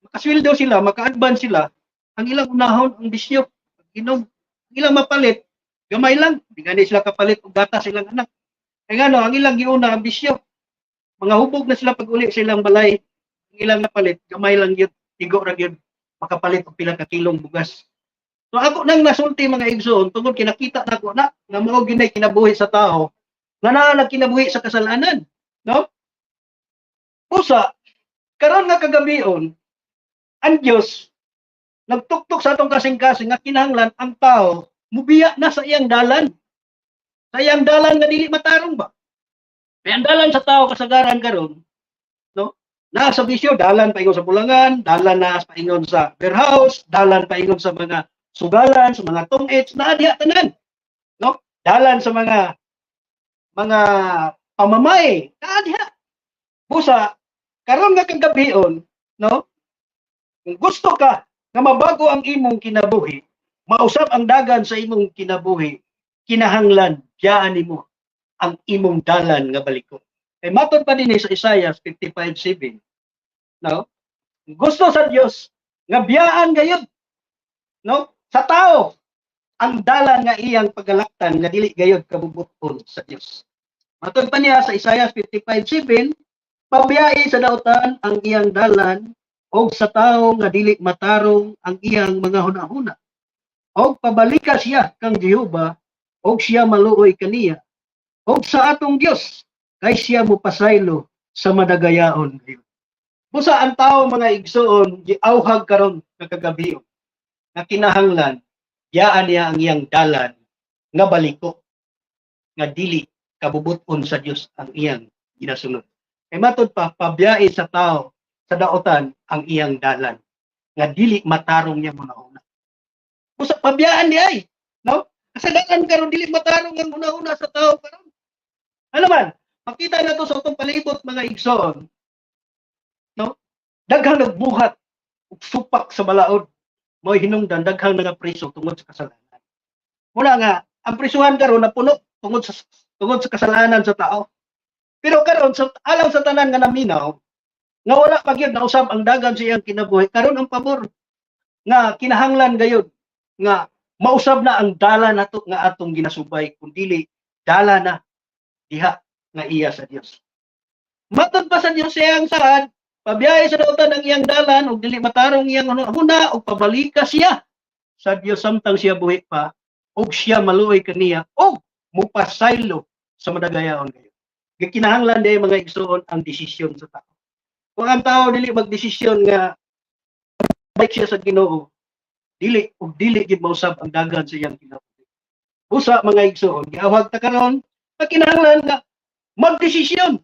makasweldo sila, maka-advance sila, ang ilang unahon ang bisyo, inom, ang ilang mapalit, gamay lang, di gani sila kapalit og gatas silang anak. Kaya nga no, ang ilang giuna ang bisyo, mga hubog na sila pag uli sa ilang balay, ang ilang napalit, gamay lang yun, tigo ra yun, makapalit og pila ka kilong bugas. So ako nang nasulti mga igsoon, tungod kinakita nako na nga mao ginay kinabuhi sa tao, nga naa nagkinabuhi sa kasalanan, no? Usa, karon nga kagabion, ang Dios nagtuktok sa atong kasing-kasing nga kinahanglan ang tao mubiya na sa iyang dalan. Sa iyang dalan nga dili matarong ba? Kaya ang dalan sa tao kasagaran karon, no? Na sa bisyo, dalan paingon sa bulangan, dalan na paingon sa beer house, dalan paingon sa mga sugalan, sa mga tong-its, na diha tanan. No? Dalan sa mga pamamay, na diha. Busa, karon nga kagabion, no? Kung gusto ka nga mabago ang imong kinabuhi, mausab ang dagan sa imong kinabuhi, kinahanglan diyaan nimo ang imong dalan nga baliko. Kay matod pa din sa Isaiah 55:7. No? Gusto sa Dios nga biyaan gayud, no? Sa tao ang dalan nga iyang pagalaktan nga dili gayud kabubuton sa Dios. Matod pa niya sa Isaiah 55:7, pabiyai sa dautan ang iyang dalan o sa tao nga dili matarong ang iyang mga hunahuna. O pabalika siya kang Jehova o siya maluoy kaniya. O sa atong Dios kay siya mo pasaylo sa madagayaon. Busa ang tao mga igsoon giawhag karon nga kagabi nga kinahanglan yaan niya ang iyang dalan nga baliko nga dili kabubuton sa Dios ang iyang ginasunod. Kay matod pa pabiyai sa tao sa daotan ang iyang dalan nga dili matarong niya mga una. Busa pabiyaan niya ay, no? Kasi dalan karon dili matarong ang una-una sa tao karon. Ano man, makita na to sa atong palibot mga igsoon. No? Daghang nagbuhat ug supak sa balaod. Mo'y hinungdan daghang nga preso tungod sa kasalanan. Muna nga ang prisuhan karon napuno tungod sa kasalanan sa tao. Pero karon sa alang sa tanan nga naminaw, nga wala pa gyud nausab ang dagan sa iyang kinabuhi, karon ang pabor nga kinahanglan gayud nga mausab na ang dala nato nga atong ginasubay kun dili dala na diha nga iya sa Dios. Matod pa sa Dios siyang saad, pabiyay sa dautan ang iyang dalan ug dili matarong iyang huna ug pabalika siya sa Dios samtang siya buhi pa ug siya maluoy kaniya ug mupasaylo sa madagayaon kayo. Gikinahanglan day mga igsoon ang desisyon sa tao. Kung ang tao dili magdesisyon nga balik siya sa Ginoo, dili gid mausab ang dagan sa iyang kinabuhi. Usa mga igsoon, giawhag ta karon kinahanglan nga magdesisyon.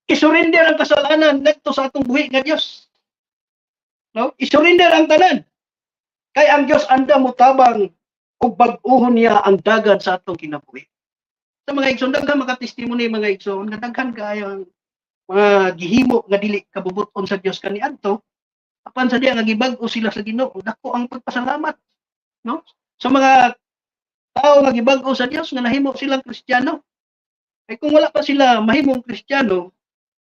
Isurrender ang kasalanan ngadto sa atong buhi nga Dios. No? Isurrender ang tanan. Kay ang Dios anda motabang ug bag-ohon niya ang dagan sa atong kinabuhi. Sa mga igsoon, daghan makatestimony mga igsoon, nga daghan kaayo ang mga gihimo nga dili kabubuton sa Dios kaniadto, apan sa diya nga gibag-o sila sa Ginoo, dako ang pagpasalamat, no? Sa mga tao nga gibag-o sa Dios nga nahimo silang Kristiyano. Ay kung wala pa sila mahimong Kristiyano,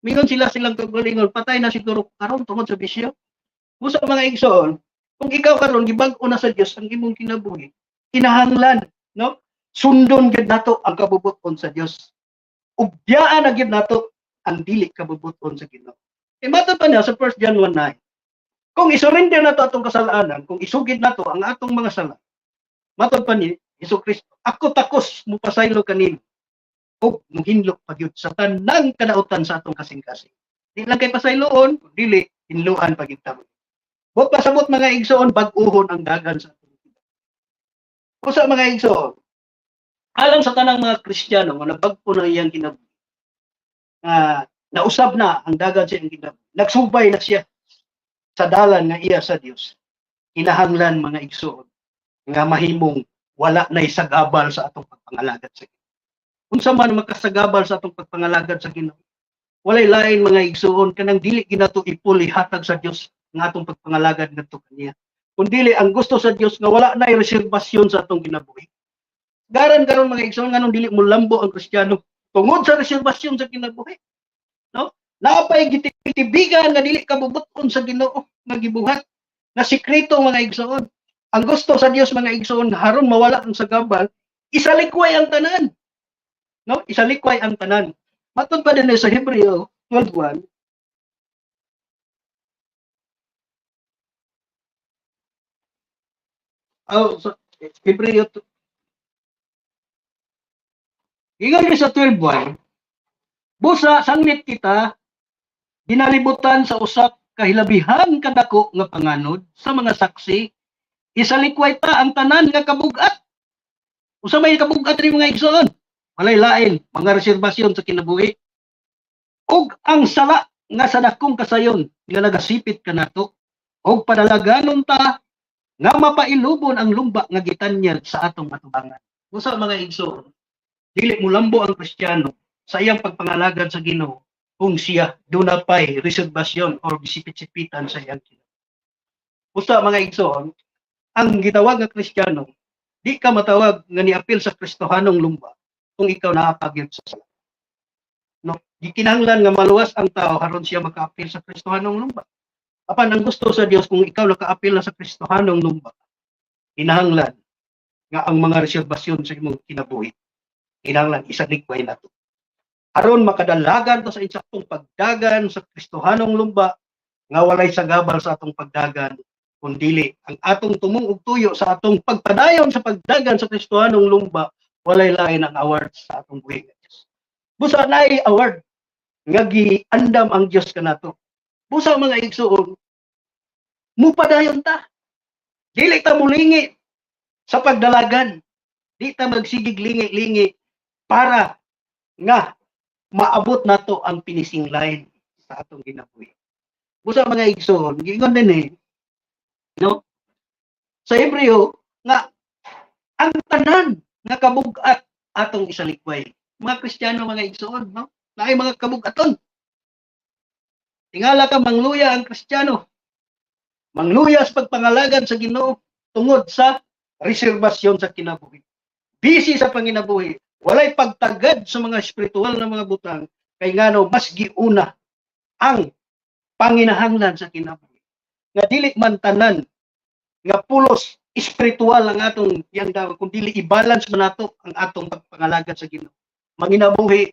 mingon silang kagalingon, patay na siguro karon tungod sa bisyo. Usa mga igsoon, kung ikaw karon gibag-o na sa Dios ang imong kinabuhi, kinahanglan, no? Sundon gid nato ang kabubuton sa Dios. Ug biyaan na gid nato ang dili kabubuton sa Ginoo. E matod pa niya sa 1 John 1:9. Kung isurrender nato atong kasalanan, kung isugid nato ang atong mga sala, matod pa ni Hesukristo, ako takos mo pasaylo kanimo ug muhinlok pagyud sa tanang kadautan sa atong kasing-kasing. Di lang kay pasayloon, dili hinluan pagitabo. Bot pasabot mga igsoon bag-ohon ang dagan sa atong vida. Usa mga igsoon, alang sa tanang mga Kristiyano nga nabag-o na iyang kinabuhi, nausab na ang dagan sa iyang kinabuhi, nagsubay na siya sa dalan nga iya sa Dios, kinahanglan mga igsoon nga mahimong wala na isagabal sa atong pagpangalagad sa Ginoo. Unsa man makasagabal sa atong pagpangalagad sa Ginoo, walay lain mga igsoon kanang dili ginato ipuli hatag sa Dios nga atong pagpangalagad ngadto kaniya. Kun dili ang gusto sa Dios nga wala na reserbasyon sa atong kinabuhi. Garan karon mga igsoon nganong dili mo lambo ang Kristiyano tungod sa reserbasyon sa kinabuhi. No? Naapay gitibigan nga dili kabubuton sa Ginoo nga gibuhat na sikreto mga igsoon. Ang gusto sa Dios mga igsoon haron mawala ang sagabal, isalikway ang tanan. No? Isalikway ang tanan. Matod pa din sa Hebreo 12:1. So, Hebreo Ingon sa 12:1, busa sanglit kita ginalibutan sa usak kahilabihan kadako nga panganod sa mga saksi, isalikway ta ang tanan nga kabugat. Usa may kabugat ri mga igsoon, walay lain mga reserbasyon sa kinabuhi. Ug ang sala nga sa dakong kasayon nga nagasipit kanato, ug padalaganon ta nga mapailubon ang lumba nga gitanyag sa atong atubangan. Usa mga igsoon, dili mo lambo ang Kristiyano sa iyang pagpangalagad sa Ginoo kung siya dunapay reserbasyon or bisipit-sipitan sa iyang kinabuhi. Usa mga igsoon, ang gitawag nga Kristiyano, di ka matawag nga niapil sa Kristohanong lumba kung ikaw naapagyon sa sala. No, gikinahanglan nga maluwas ang tao aron siya makaapil sa Kristohanong lumba. Apan ang gusto sa Dios kung ikaw nakaapil na sa Kristohanong lumba, kinahanglan nga ang mga reserbasyon sa imong kinabuhi, kinahanglan isaligway nato. Aron makadalagan to sa insaktong pagdagan sa Kristohanong lumba nga walay sagabal sa atong pagdagan kundili ang atong tumong ug tuyo sa atong pagpadayon sa pagdagan sa Kristohanong lumba walay lain ang award sa atong buhi nga Dios. Busa naay award nga giandam ang Dios kanato. Busa mga igsoon, mupadayon ta. Dili ta mulingi sa pagdalagan. Di ta magsigig lingi-lingi para nga maabot nato ang finishing line sa atong ginabuhi. Busa mga igsoon, giingon din no? Sa Hebreo nga ang tanan nga kabugat atong isalikway. Mga Kristiyano, mga igsoon, no? Naay mga kabugaton. Tingala ka mangluya ang Kristiyano. Mangluya sa pagpangalagan sa Ginoo tungod sa reserbasyon sa kinabuhi. Busy sa panginabuhi, walay pagtagad sa mga espiritual na mga butang kay ngano mas giuna ang panginahanglan sa kinabuhi. Nga dili man tanan nga pulos espiritual ang atong yang daw kung dili i-balance man nato ang atong pagpangalagan sa Ginoo. Manginabuhi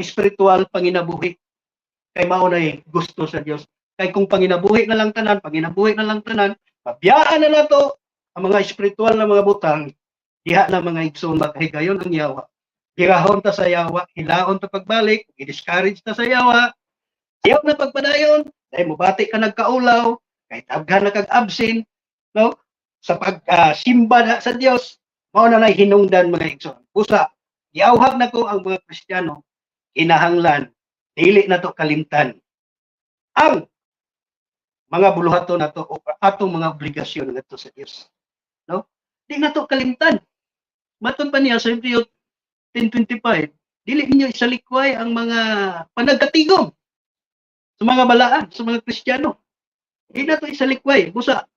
espiritual panginabuhi kay mao na gusto sa Dios. Kay kung panginabuhi na lang tanan, mabiyaan na nato ang mga espiritual na mga butang, diha na mga igsoon maghigayon ang yawa. Birahon ta sa yawa, hilaon ta pagbalik, i-discourage ta sa yawa. Ayaw na pagpadayon, dahil mubati ka nagkaulaw, kay tabgan na kag-absent, no? Sa pag-simba sa Dios, mao na hinungdan mga igsoon. Usa, giawhag na ko ang mga Kristiyano, kinahanglan, dili na to kalimtan ang mga buluhaton nato o atong mga obligasyon ngadto sa Dios. No? Di na to kalimtan. Maton pa niya sa Hebreo 10:25, dili ninyo isalikway ang mga panagkatigom sa mga balaan, sa mga Kristiyano. Di na to isalikway. Busa,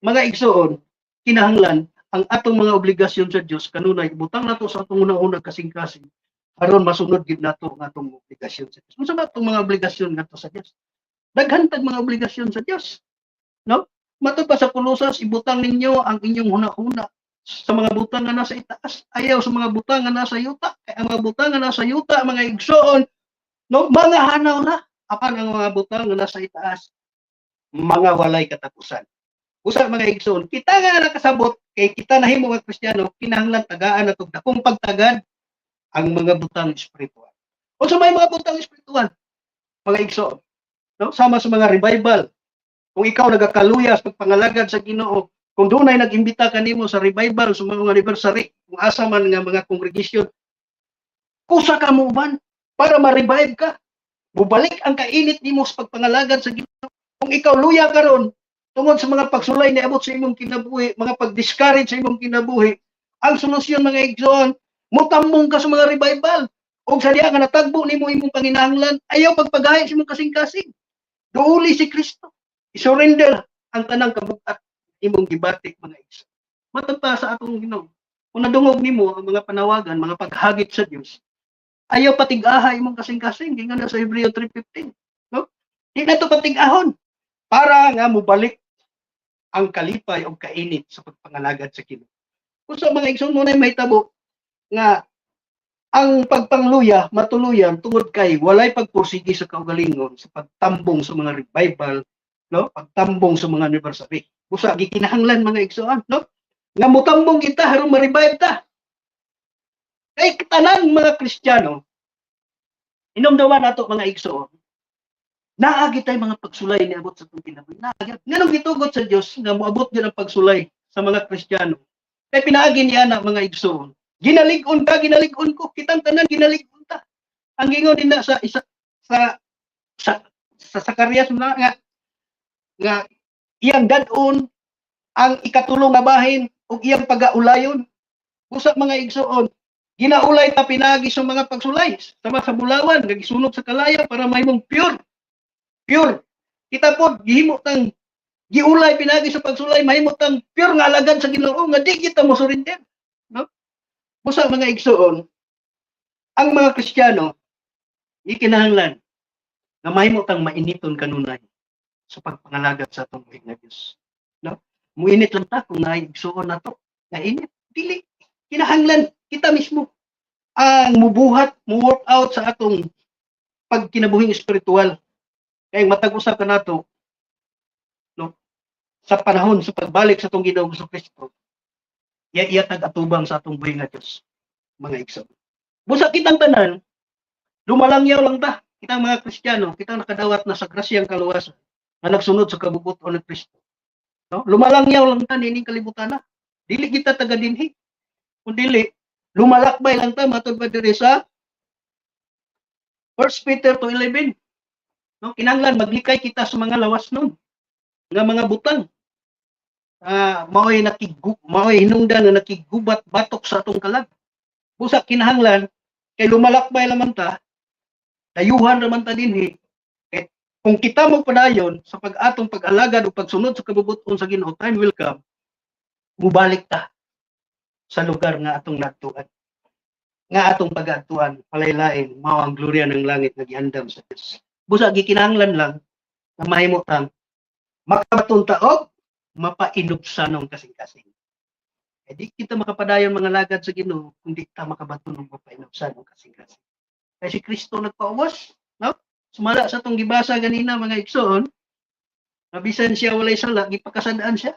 mga igsoon, kinahanglan ang atong mga obligasyon sa Dios kanunay ibutang nato sa atong unang-unang kasing-kasing aron masunod gid nato ang atong obligasyon sa Dios. Unsa ba atong mga obligasyon ngadto sa Dios? Daghantag mga obligasyon sa Dios. No? Matud pa sa Kolosas, ibutang ninyo ang inyong huna-huna sa mga butang nga nasa itaas. Ayaw sa mga butang nga nasa yuta. Kaya ang mga butang nga nasa yuta, mga igsoon, no, mga hanaw na. Apan ang mga butang nga nasa itaas, mga walay katapusan. Usa mga igsoon, kita nga nakasabot kay kita nahimo mga Kristiyano, kinahanglan tagaan nato dakong pagtagad ang mga butang espiritual. O sa may mga butang espiritual, mga igsoon, no? Sama sa mga revival. Kung ikaw nagakaluyas pagpangalagad sa Ginoo, kung dunay nag-imbita kanimo sa revival, sa mga anniversary, kung asa man nga mga congregation, kusa ka mo man para ma-revive ka. Bubalik ang kainit nimo sa pagpangalagad sa Ginoo. Kung ikaw luya karon tungod sa mga pagsulay ni abot sa imong kinabuhi, mga pag-discourage sa imong kinabuhi, ang solusyon mga igsoon, mutambong ka sa mga revival. O sa diya nga natagbo nimo imong panginahanglan, ayaw pagpagayon sa imong kasing-kasing. Duuli si Kristo. I-surrender ang tanang kabugat imong gibatik mga igsoon. Matanta sa atong Ginoo. Kung nadungog nimo ang mga panawagan, mga paghagit sa Dios, ayaw patig-aha imong kasing-kasing, gingan na sa Hebreo 3:15. No? Di na to patig-ahon para nga mubalik ang kalipay o kainit sa pagpangalagad sa Ginoo. Kung sa mga igsoon mo na mahitabo nga ang pagpangluya matuluyan tungod kay walay pagpursigi sa kaugalingon sa pagtambong sa mga revival, no? Pagtambong sa mga anniversary. Usa gikinahanglan mga igsoon, no? Nga mutambong kita aron ma-revive ta. Kay tanan mga Kristiyano, inumdaman nato mga igsoon, naagi tay mga pagsulay ni abot sa atong kinabuhi. Naagi. Nganong gitugot sa Dios nga moabot gyud ang pagsulay sa mga Kristiyano. Kay pinaagi niya na mga igsoon. Ginalig-on ka, ginalig-on ko, kitang tanan ginalig-on ta. Ang gingon din na sa Zacarias nga iyang dadon ang ikatulong nga bahin ug iyang pagaulayon. Usa mga igsoon, ginaulay ta pinagi sa mga pagsulay sama sa bulawan, gisunog sa kalaya para mahimong pure. Pure. Kita pod gihimo tang giulay pinagi sa pagsulay mahimo tang pure nga alagad sa Ginoo nga di kita mo surrender. No? Busa mga igsoon, Ang mga Kristiyano, ikinahanglan nga mahimo tang mainiton kanunay sa pagpangalagad sa atong buhig nga Dios. No? Muinit lang ta kung naigsuon nato. Nga init, dili. Kinahanglan kita mismo ang mubuhat, mu-work out sa atong pagkinabuhing espiritual. Kaya matag usab ka nato, no? Sa panahon sa pagbalik sa atong Ginoong Kristo, iya tag-atubang sa atong buhig nga Dios, mga igsoon. Busa kitang tanan, lumalangyaw lang ta. Kitang mga Kristiyano, kitang nakadawat na sa grasyang kaluwasan na nagsunod sa kabubuton ng Kristo. No? Lumalangyaw lang ta nining kalibutan na. Dili kita taga dinhi. Kung dili, lumalakbay lang ta matod pa diri sa 1 Peter 2:11. No, kinahanglan maglikay kita sa mga lawas nun, nga mga butang. Mao'y hinungdan na nakigubat batok sa atong kalag. Busa kinahanglan kay lumalakbay laman ta, dayuhan raman ta dinhi. Kung kita magpadayon sa pag-atong pag-alagad o pagsunod sa kabubuton sa Ginoo, time will come, mubalik ta sa lugar nga atong natuan. Nga atong pag-atuan, palaylain, mao ang gloria ng langit nga giandam sa Dios. Busa gikinahanglan lang na mahimo tang makabaton ta og mapainupsanong kasing-kasing. Di kita makapadayon mga lagad sa Ginoo kung di ta makabaton og mapainupsanong kasing-kasing. Kaya si Kristo nagpauwas, no? Sumala sa itong gibasa ganina mga igsoon, nabisan siya walay sala, gipakasadaan siya,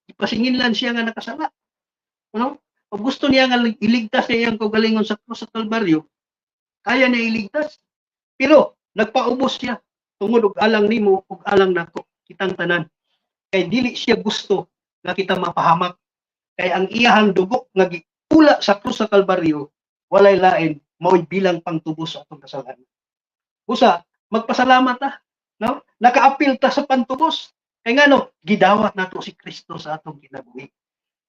ipasinginlan siya nga nakasala. Ano? Kung gusto niya nga iligtas niya iyang kaugalingon sa krus sa Kalbaryo, kaya niya iligtas. Pero nagpaubos siya tungod og alang nimo ug alang nako, kitang tanan. Kay dili siya gusto nga kita mapahamak. Kay ang iyahang dugo nga giula sa krus sa Kalbaryo, walay lain mao'y bilang pangtubos sa atong kasalanan. Usa, magpasalamat ta, no? Nakaapil ta sa pantubos. Kay ngano, gidawat nato si Kristo sa atong kinabuhi.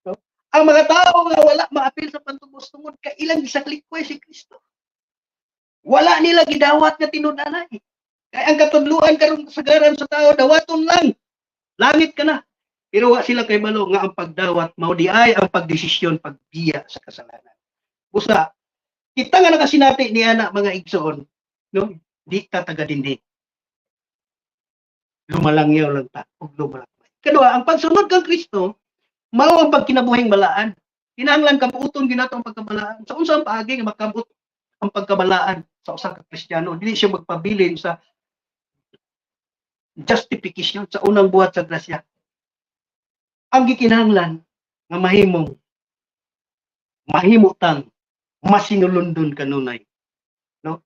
No? Ang mga tao nga wala maapil sa pantubos tungod kay ilang gisaklikway si Kristo. Wala nila gidawat nga tinud-anay. Kay ang katudluan karon kasagaran sa tao dawaton lang. Langit ka na. Pero wa sila kay balo nga ang pagdawat mao di ay ang pagdesisyon pagbiya sa kasalanan. Busa, kita nga nakasinati ni ana mga igsoon, no? Di ta taga dindi. Lumalangyaw lang ta ug lumalakbay. Kadua, ang pagsunod kang Kristo mao ang pagkinabuhing balaan. Kinahanglan kabuuton ginato ang pagkabalaan. Sa unsang paagi nga makabut ang pagkabalaan sa usa ka Kristiyano, dili siya magpabilin sa justification sa unang buhat sa grasya. Ang gikinahanglan nga mahimo tang masinulundon kanunay, no?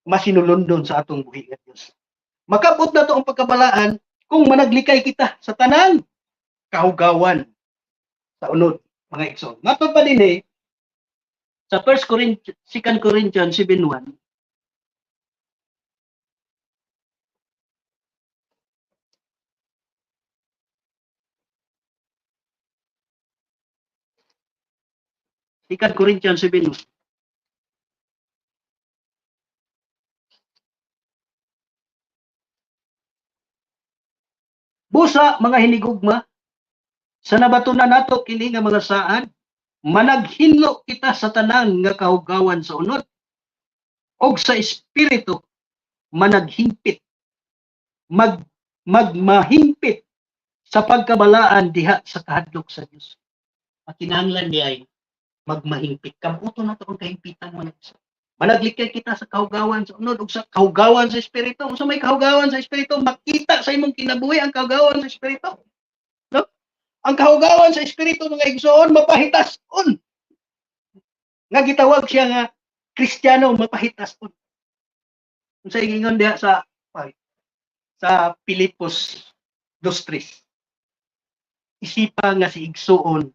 Masinulundon sa atong buhi nga Dios. Makabot na to ang pagkabalaan kung managlikay kita sa tanang kahugawan sa unod mga igsoon. Matod pa din sa 2 Corinthians 7:1. Second Corinthians 7:1. Busa mga hinigugma, sa nabatunan nato kini nga mga saan, managhinlo kita sa tanan nga kahugawan sa unod, og sa espiritu managhimpit, magmahimpit sa pagkabalaan diha sa kahadlok sa Dios. Kinahanglan niya ay magmahimpit. Kabuto na ito ang kahimpitan mga igsoon. Managlikay kita sa kahugawan sa unod ug sa kahugawan sa espiritu. Kung sa may kahugawan sa espiritu, makita sa imong kinabuhi ang kahugawan sa espiritu. No? Ang kahugawan sa espiritu mga igsoon mapahitason. Nga gitawag siya nga Kristiyano mapahitason. Kung sa ingon diha sa Pilipos 2:3. Isipa nga si igsoon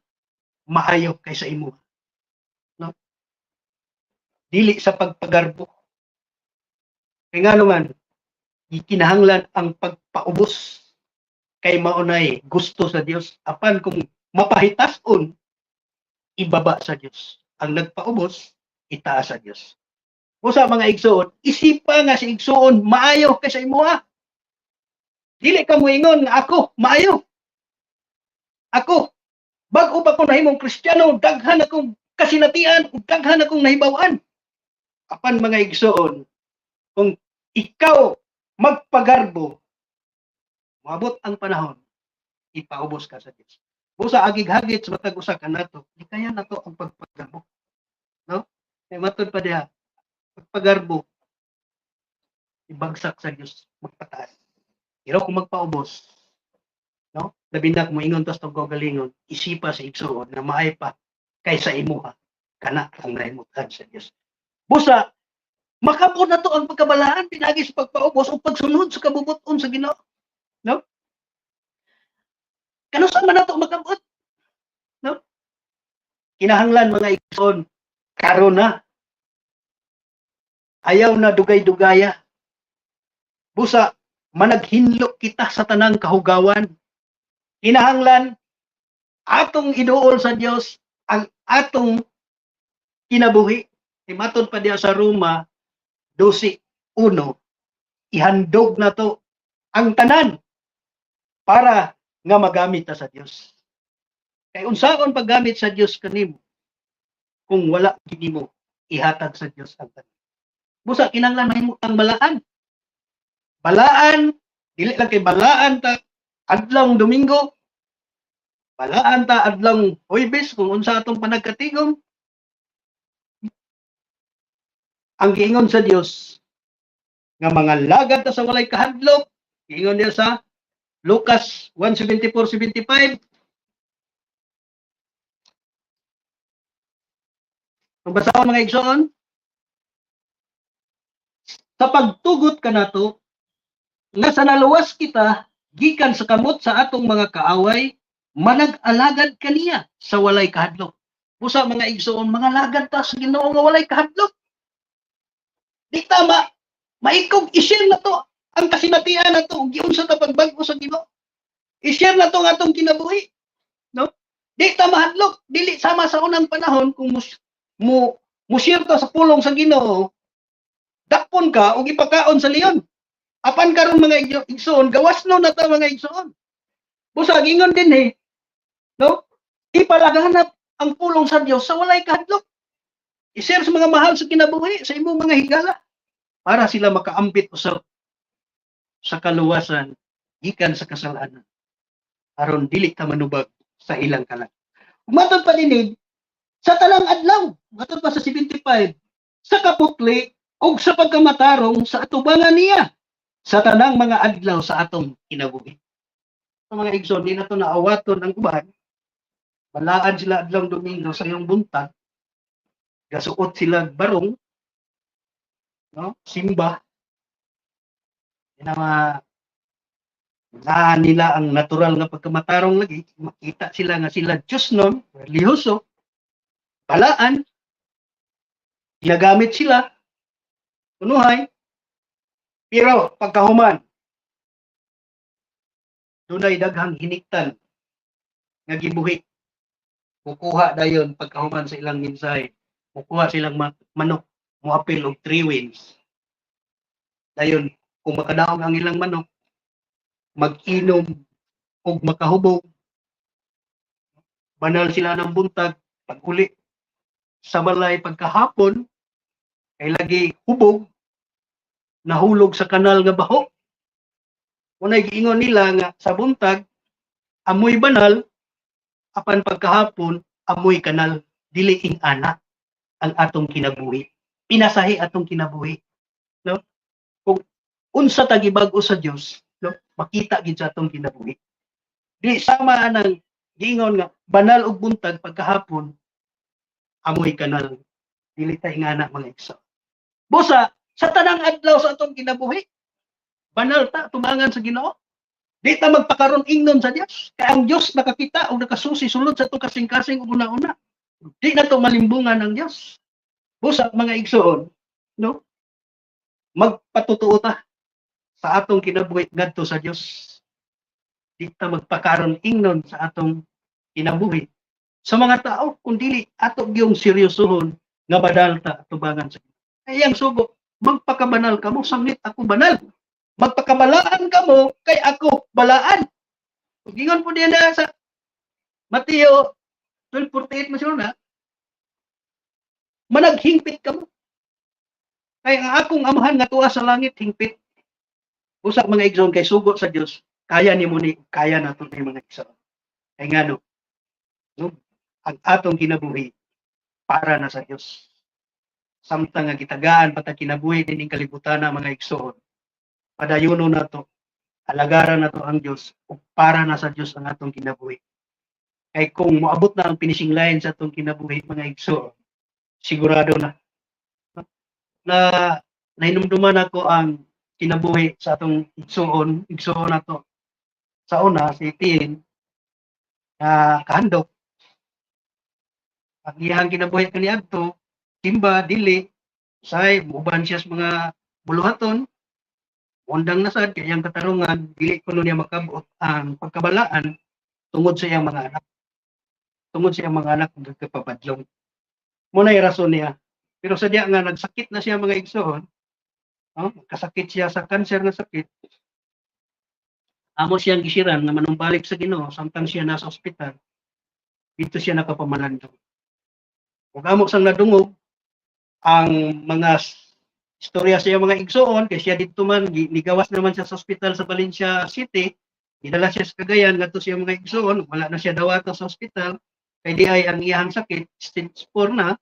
maayo kaysa imo. No? Dili sa pagpagarbo. Kaya nga naman, ikinahanglan ang pagpaubos kay maunay gusto sa Dios. Apan kung mapahitason, ibaba sa Dios. Ang nagpaubos, itaas sa Dios. O sa mga igsoon, isipa nga si igsoon maayo kaysa imo. Dili ka moingon nga ako maayo. Ako, bago pa ko nahimong Kristiyano, daghan akong kasinatian, daghan akong nahibawan. apan mga igsoon, kung ikaw magpagarbo, maabot ang panahon, ipaubos ka sa Diyos. Busa agig-hagit sa matag usa ka nato, di kaya nato ang pagpagarbo. No? Kaya matod pa diha, pagpagarbo, ibagsak sa Diyos, magpataas. Pero kung magpaubos, no? Labi na kung moingon tas tong galingon, isipa sa igsoon na maay pa kaysa imuha, kana ang naimutan sa Diyos. Busa, makabot na to ang pagkabalaan, pinagi sa pagpaubos o pagsunod sa kabubuton sa Ginoo. No? Kanusa man nato makabot? No? Kinahanglan mga igsoon, karon na. Ayaw na dugay-dugaya. Busa, managhinlo kita sa tanang kahugawan. Kinahanglan, atong iduol sa Dios ang atong kinabuhi. Matod pa diya sa Roma 12:1, ihandog na to ang tanan para nga magamit ta sa Dios. Kay unsaon paggamit sa Dios kanimo kung wala gid mo ihatag sa Dios ang tanan. Busa kinahanglan mahimutang balaan. Balaan, dili lang kay balaan ta adlong Domingo, balaan ta adlong Huwebes kung unsa atong panagkatigom. Ang giingon sa Dios nga mga lagad ta sa walay kahadlok, giingon niya sa Lucas 1:74-75. Kung basahon mga igsoon, sa pagtugot ka nato, nga sa naluwas kita, gikan sa kamot sa atong mga kaaway, manag-alagad kaniya sa walay kahadlok. Busa mga igsoon, mga lagad ta sa Ginoo nga walay kahadlok. Di tama, maikog i-share na to ang kasinatian na to, giunsa ta pagbago sa Ginoo. I-share na to nga atong kinabuhi. No? Di ta mahadlok, dili sama sa unang panahon kung share ta sa pulong sa Ginoo, dakpon ka o ipakaon sa leon. Apan karon mga igsoon, gawas no na ta mga igsoon. Busa gingon din no? Ipalaganap ang pulong sa Dios sa walay kahadlok. I-share sa mga mahal sa kinabuhi, sa imong mga higala, para sila makaambit usab sa kaluwasan gikan sa kasalanan. Aron dili ta manubag sa ilang kalag. Matod pa dinig sa tanang adlaw, matod pa sa 75, sa kaputli o sa pagkamatarong sa atubangan niya sa tanang mga adlaw sa atong kinabuhi. Sa mga igsoon, di na ito naawaton ang uban. Balaan sila adlaw Domingo sa iyong buntag. Gasuot sila barong, no? Simba. Na nila ang natural nga pagkamatarong lagi. Makita sila nga sila Diyos nun, reliyoso, balaan, ginagamit sila, unuhay, pero pagkahuman, dunay daghang hiniktan nga gibuhi. Kukuha dayon pagkahuman sa ilang mensahe. Kukuha silang manok, muapil og 3 wins. Dayon, kung makadaog ang ilang manok, mag-inom og makahubog. Banal sila ng buntag, pag-uli sa balay pagkahapon, ay lagi hubog, nahulog sa kanal nga baho. Unay giingon nila nga sa buntag, amoy banal, apan pagkahapon, amoy kanal, dili ing ana ang atong kinabuhi. Pinasahi atong kinabuhi. No? Kung unsa ta gibag-o sa Dios, no? Makita gid sa atong kinabuhi. Di sama nang giingon nga banal og buntag pagkahapon, amoy kanal, dili ta ingana mga igso. Busa sa tanang adlaw sa atong kinabuhi, banal ta tumangan sa Ginoo. Di ta magpakaron ingnon sa Dios. Kaya ang Dios nakakita o nakasusi sulod sa itong kasing-kasing una-una. Di na ito malimbungan ng Diyos. Busa mga igsoon, no? Magpatutuo ta sa atong kinabuhi ngadto sa Dios. Di ta magpakaron ingnon sa atong kinabuhi sa mga tao, kundi ato gyung seryosohon nga badal ta tubangan sa Ginoo. Kaya ang sugo, magpakabanal kamo, sanglit ako banal. Magpakabalaan kamo kay ako balaan. Gingon po diyan na sa Mateo 12:48 masyo na, managhingpit kamo. Kay ang akong amahan nga tuwa sa langit hingpit. Usa mga igsoon kay sugo sa Dios, kaya nimo ni kaya nato ni mga igsoon. Kay ngano, no? Ang atong kinabuhi para na sa Dios. Samtang nga gitagaan patag kinabuhi dining kalibutan na mga igsoon. Padayono nato, alagaran nato ang Dios ug para na sa Dios ang atong kinabuhi. Kay kung moabot na ang finishing line sa atong kinabuhi mga igsoon, sigurado na nahinumduman ako ang kinabuhi sa atong igsoon nato. Sa una, si Tien, kahandok. Ang iyang kinabuhi kaniadto, timba, dili, say, uban siya sa mga buluhaton, undang na sad, kayang katarungan, dili ko niya makabuot ang pagkabalaan tungod sa iyang mga anak. Tungod sa iyang mga anak, nagkapapadlong. Muna yung rason niya. Pero sadya nga, nagsakit na siya mga igsoon, kasakit siya sa cancer na sakit, amo siyang gisiran na manumbalik sa Ginoo samtang siya nasa ospital, dito siya nakapamalandong. Ug amo sang nadungog ang mga istorya sa iyang mga igsoon, kay siya dito man nigawas naman siya sa ospital sa Valencia City, idala siya sa Cagayan ngadto siya mga igsoon, wala na siya dawata sa ospital, kay di ay ang iyang sakit stage 4 na.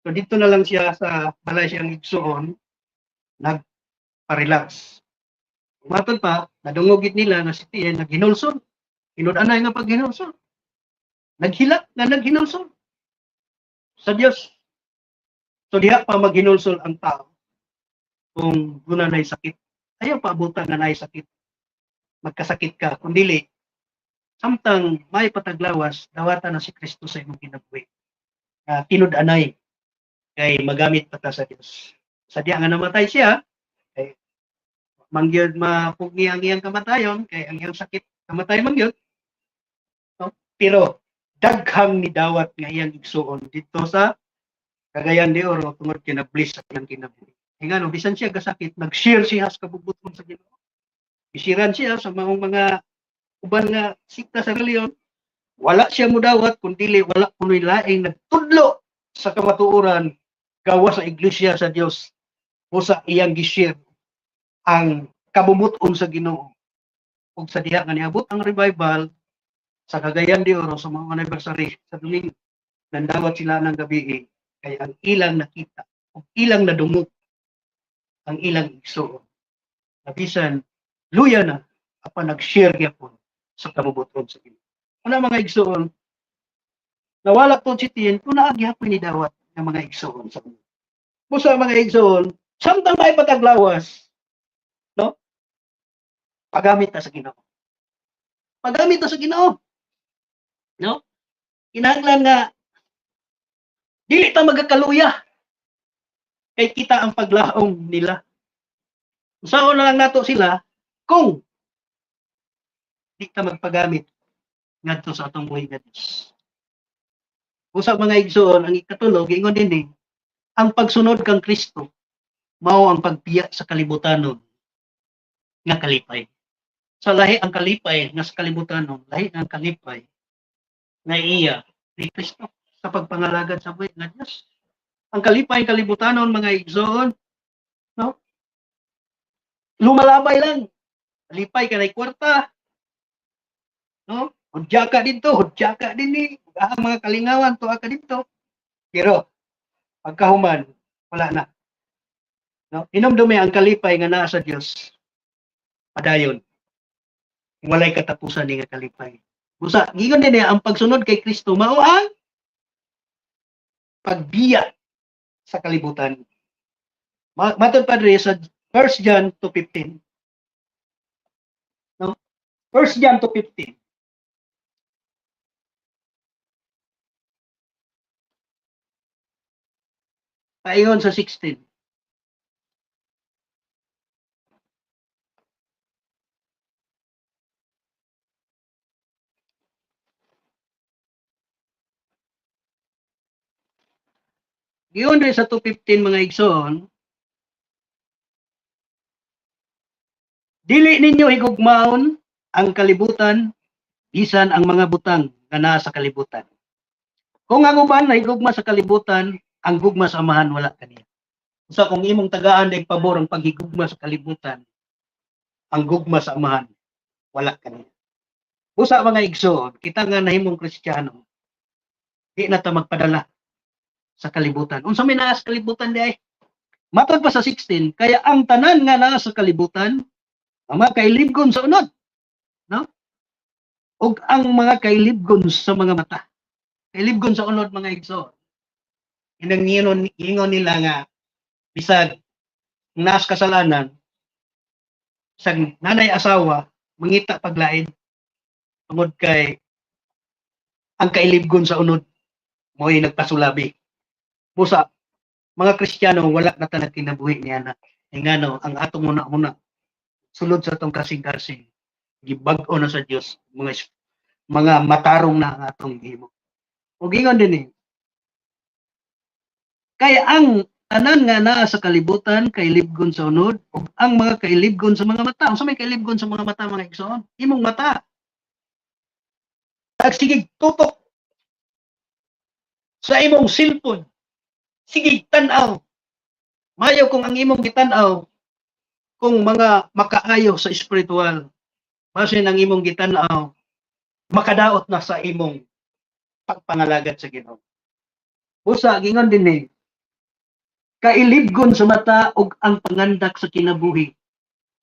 So dito na lang siya sa balay siyang igsoon, nagpa-relax. Matod pa, nadungogit nila na si Tien naghinulsol. Inud-anay nga paghinulsol. Naghilak nga naghinulsol sa Dios. So diha pa maghinulsol ang tao kung guna na'y sakit. Ayaw pa abutan na na'y sakit. Magkasakit ka. Kung dili, samtang may pataglawas, dawata na si Kristo sa imong kinabuhi. Tinud-anay kay magamit pa ta sa Dios. Sadya nga namatay siya, kay mangyod mapugni ang iyang kamatayon, kay ang iyang sakit kamatay mangyod. No? Pero daghang ni dawat nga iyang igsuon dito sa Cagayan de Oro tungod kinabliss sa iyang kinabuhi. Ingano bisan siya gasakit, nag-share siya sa kabubuton sa Ginoo. Isiran siya sa mga uban nga sikta sa reliyon. Wala siya mudawat kundi wala kunoy laing nagtudlo sa kamatuoran gawa sa iglesia sa Dios o sa iyang gishare ang kabubuton sa Ginoo. Ug sa diha nga niabot ang revival sa Cagayan de Oro sa mga anniversary sa Domingo, nandawat sila ng gabi kay ang ilang nakita ug ilang nadungog ang ilang igsoon. Nabisan luya na apan nag-share gyapon sa kabubuton sa Ginoo. Ano mga igsoon? Nawala po si Tien kung naagyapon ni dawat ng mga igsoon sa Ginoo. Busa mga igsoon, samtang may pataglawas, no? Pagamit na sa Ginoo. Pagamit na sa Ginoo. No? Kinahanglan nga dili ta magakaluya kay kita ang paglaom nila. Usaon na lang nato sila kung di ta magpagamit ngadto sa atong buhay nga Dios. Usa mga igsoon, ang ikatulog ingon dinhi, ang pagsunod kang Kristo mao ang pagpiya sa kalibutanon nga kalipay. Sa lahi ang kalipay nga sa kalibutanon, lahi ang kalipay nga iya ni Kristo sa pagpangalagad sa buhay nga Dios. Ang kalipay kalibutanon mga igsoon, no? Lumalabay lang. Kalipay ka na kwarta. No? Hudya ka din ni ang mga kalingawan to ka dito. Pero pagkahuman wala na. No? Inomdumi ang kalipay nga naa sa Dios. Padayon. Walay katapusan ni nga kalipay. Busa, gigon din ang pagsunod kay Kristo mao ang pagbiya sa kalibutan. Matod padre sa 1 John 2:15. No? 1 John 2:15. Paingon sa 16. Giyon rin sa 2:15 mga igsoon, dili ninyo higugmaon ang kalibutan bisan ang mga butang nga naa sa kalibutan. Kung ang uban na higugma sa kalibutan, ang gugma sa amahan wala kaniya. Sa kung imong tagaan day pabor ang paghigugma sa kalibutan, ang gugma sa amahan wala ka niya. Usa mga igsoon, kita nga nahimong Kristiyano, di na ta magpadala sa kalibutan. Unsa may naa sa kalibutan di ay? Matod pa sa 16, kaya ang tanan nga naa sa kalibutan, ang mga kailibgon sa unod, no? O ang mga kailibgon sa mga mata. Kailibgon sa unod mga igsoon. Ingon nila nga bisag nas kasalanan sa nanay asawa mangita paglain tungod kay ang kailibgon sa unod mo'y nagpasulabi. Busa mga Kristiyano wala na ta nagkinabuhi niya na ingano ang atong muna sulod sa atong kasing-kasing gibag-o na sa Dios mga matarong na ang atong gihimo. Ug ingon din kaya ang tanan nga naa sa kalibutan kailibgon sa unod ug ang mga kailibgon sa mga mata. Unsa may kailibgon sa mga mata mga igsoon? Imong mata. Sige tutok sa imong cellphone. Sige tan-aw. Mayo kung ang imong gitan-aw kung mga makaayo sa espiritual. Basin ang imong gitan-aw makadaot na sa imong pagpangalagad sa Ginoo. Usa gingon din kailibgon sa mata ug ang pangandak sa kinabuhi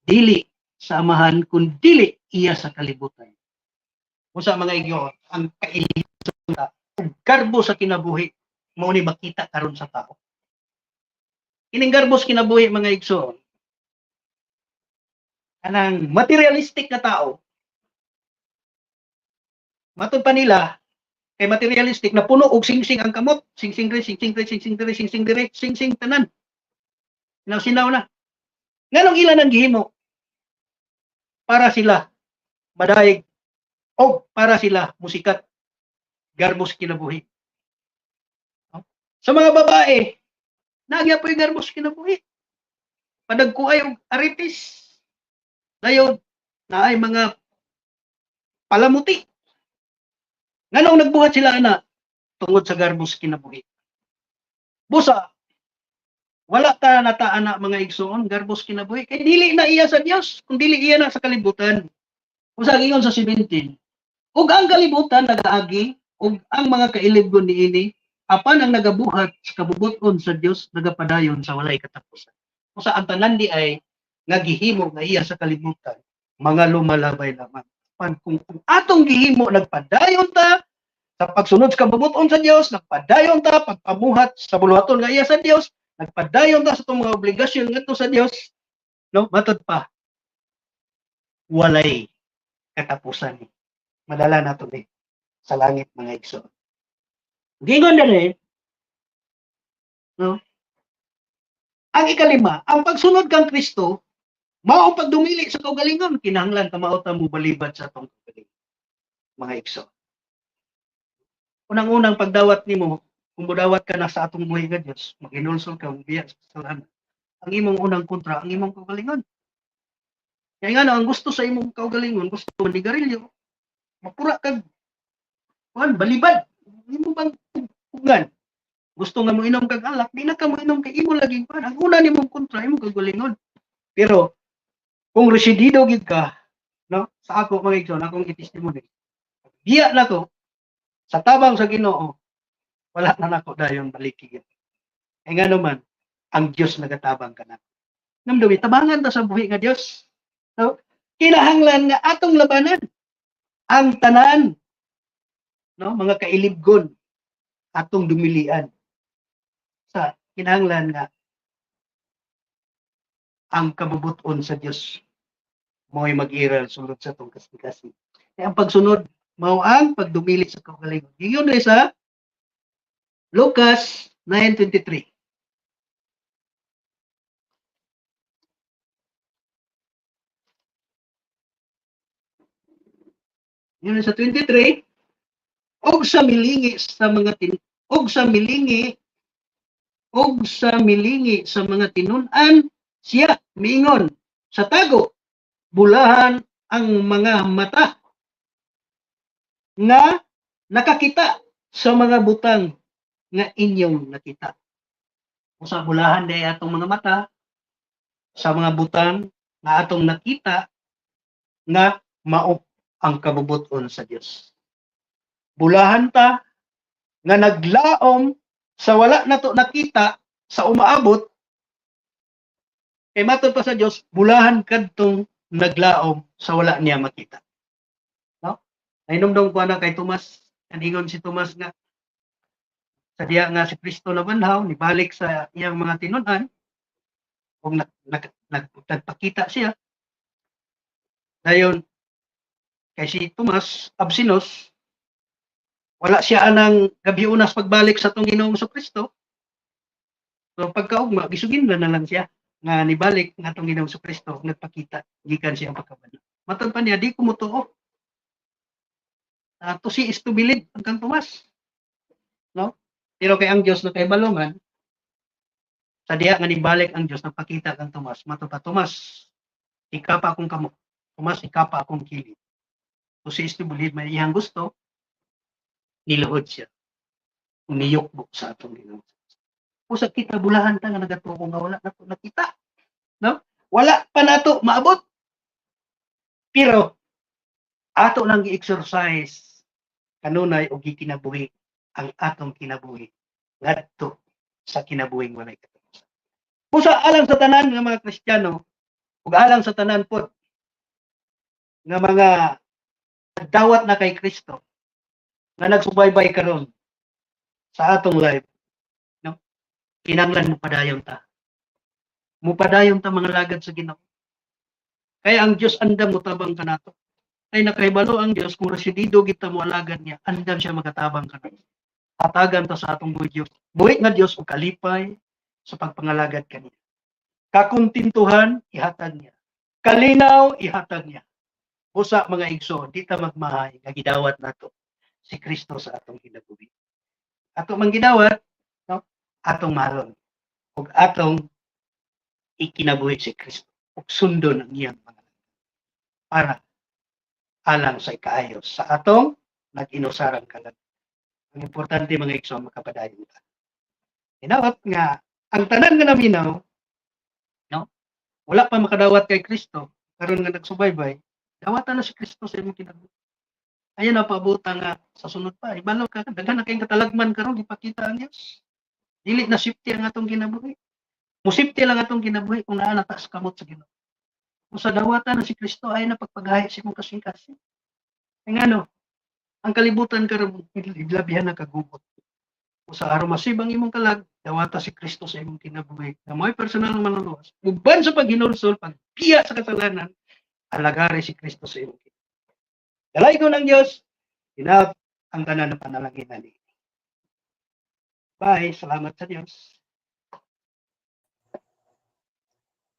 dili sa amahan kun dili iya sa kalibutan. Usa mga igsoon, ang kailibgon sa mata ug garbo sa kinabuhi mao ni makita karon sa tao. Kining garbo sa kinabuhi mga igsoon, anang materialistic na tao matod pa nila kay materialistic na puno og singsing ang kamot, singsing dire, singsing tanan. Sinaw na. Nganong ilan ang gihimo para sila madayeg o para sila musikat garbos kinabuhi. Sa mga babae, nagya po'y garbos kinabuhi. Padagkuay og aritis. Dayon na ay mga palamuti. Nganong nagbuhat sila ana tungod sa garbos kinabuhi. Busa wala ta nata ana mga igsoon garbos kinabuhi kay dili na iya sa Dios kung dili iya na sa kalibutan. Usa gingon sa 17. Ug ang kalibutan nagaagi ug ang mga kailibgon niini apan ang nagabuhat sa kabubot-on sa Dios nagapadayon sa walay katapusan. Usa ang tanan di ay nga gihimo nga iya sa kalibutan mga lumalabay lamang. Kung atong gihimo nagpadayon ta sa pagsunod sa kabubuton sa Dios, nagpadayon ta pagpamuhat sa buluhaton nga iya sa Dios, nagpadayon ta sa itong mga obligasyon ngadto sa Dios, no? Matod pa walay katapusan. Madala nato sa langit mga igsoon. Gingon din no? Ang ikalima, ang pagsunod kang Kristo mao ang pagdumili sa kaugalingon, kinahanglan ta mao ta mo balibad sa atong kaugalingon. Mga igsoon. Unang-unang pagdawat nimo, kung modawat ka na sa atong buhay nga Dios, maginulsol ka biya sa kasalanan. Ang imong unang kontra, ang imong kaugalingon. Kaya nga ang gusto sa imong kaugalingon, gusto manigarilyo, mapura kag balibad. Imo bang ugan? Gusto nga mo inom kag alak, di na ka mo inom kay imo laging pan. Ang una nimong kontra, imong kaugalingon. Pero kung residido gid ka, no? Sa ako mga igsoon, akong i-testimony. Diya na ko sa tabang sa Ginoo, wala na nako dayon baliki. Kaya nga naman, ang Dios nagatabang kana. Namdumi tabangan ta sa buhi nga Dios. So, kinahanglan nga atong labanan ang tanan, no, mga kailibgon atong dumilian. Sa kinahanglan nga ang kabubuton sa Dios mo'y mag-iral sulod sa itong kasing-kasing. Kaya ang pagsunod, mao ang pagdumili sa kaugalingon. Yun rin sa Lucas 9:23. Yun sa 23, og sa milingi sa mga tinun-an siya miingon sa tago bulahan ang mga mata nga nakakita sa mga butang nga inyong nakita. Usa bulahan day atong mga mata sa mga butang nga atong nakita nga mao ang kabubuton sa Dios. Bulahan ta nga naglaom sa wala nato nakita sa umaabot kay matod pa sa Dios, bulahan kadtong naglaom sa wala niya makita. No? Nainumdum ko na kay Tomas, kaningon si Tomas nga sa diya nga si Kristo nabanhaw, nibalik sa iyang mga tinun-an, kung nagpakita siya. Dayon, kay si Tomas, absinos, wala siya anang gabi-unas pagbalik sa itong Ginoong Kristo. So pagkaugma, gisugin na lang siya nga nibalik nga itong Ginoong Kristo, nagpakita, gikan siya ang pagkabala. Matod pa niya, di ko mutuo. To see is to believe, hanggang Tomas. No? Pero kay ang Dios na kay balungan, sa diya nga nibalik ang Dios nagpakita kang Tomas. Matod pa, Tomas, ikapa akong kamo. Tomas, ikapa akong kilid. To see is to believe, may iyang gusto, niluhod siya. Umiyokbo sa atong Ginoo. Usa kita bulahan ta nga nagatuo nga wala nato nakita. No? Wala pa nato maabot. Pero ato nang gi-exercise kanunay og gikinabuhi ang atong kinabuhi ngadto sa kinabuhing walay katapusan. Usa alang sa tanan nga mga Kristiyano ug alang sa tanan pod nga mga nagdawat na kay Kristo nga nagsubaybay karon sa atong life, no? Kinahanglan mo padayon ta. Mupadayon ta mga lagad sa Ginoo. Kaya ang Dios andam mo tabang kanato. Ay nakahibalo ang Dios kung residido kita mo alagad niya, andam siya magatabang kanato. Hatagan ta sa atong buhi nga Dios ug kalipay sa pagpangalagad kaniya. Kakuntintuhan ihatag niya. Kalinaw ihatag niya. Usa mga igsoon, di ta magmahay nga gidawat nato si Kristo sa atong kinabuhi. Ato man gidawat, no? Atong maron ug atong ikinabuhi si Kristo ug sundon ang iyang mga para alang sa kaayos sa atong nag-inusarang kalag. Ang importante mga igsoon makapadayon ta. Inawat nga ang tanan nga naminaw, no? Wala pa makadawat kay Kristo karon nga nagsubaybay, dawatan na si Kristo sa imong kinabuhi. Ayan na pabuta nga sa sunod pa. Ibalo ka, daghan na kayong katalagman karon ipakita ang Dios. Dili na safety ang atong kinabuhi. Musipti lang atong kinabuhi kung naa natas kamot sa Ginoo. Kung sa dawatan na si Kristo ay na pagpaghahi sa imong kasing-kasing. Kaya ano, ang kalibutan karon ilabihan na kagugot. Kung sa araw masibang imong kalag, dawata si Kristo sa imong kinabuhi. Na mo'y personal ng manuluwas. Uban sa paghinulsol, pagpiya sa kasalanan, alagari si Kristo sa imong kinabuhi. Dalay ko ng Diyos, hinap ang tanan ng panalangin na niya. Bye, salamat sa Diyos.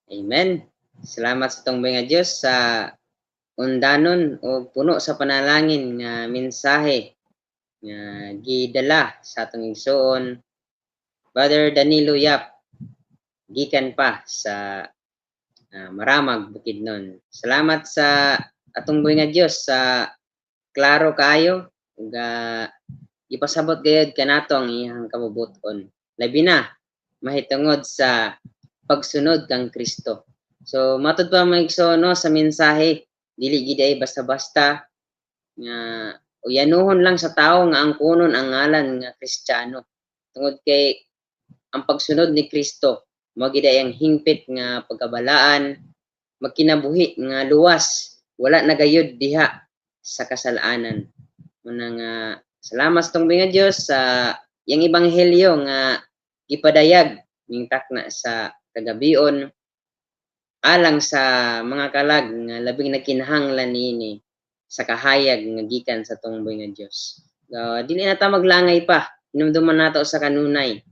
Amen. Salamat sa tong mga Diyos sa undanon o puno sa panalangin nga mensahe nga gidala sa atong igsoon Brother Danilo Yap gikan pa sa Maramag Bukidnon. Salamat sa atong buhi nga Dios sa klaro kaayo ug ipasabot gayud kanato ang iyang kabubuton. Labi na mahitungod sa pagsunod kang Kristo. So matud pa maigsoon no sa mensahe dili gid ay basta-basta nga uyanuhon lang sa tawo nga angkunon ang ngalan nga Kristiyano. Tungod kay ang pagsunod ni Kristo mao gid ay ang hingpit nga pagkabalaan magkinabuhi nga luwas wala na gayud diha sa kasalanan. Muna salamat sa tong mga Dios sa yang ebanghelyo nga gipadayag ning takna sa kagabion alang sa mga kalag nga labing nakinahanglan niini sa kahayag nga gikan sa tong nga Dios. Dili na ta maglangay pa, hinumduman nato sa kanunay.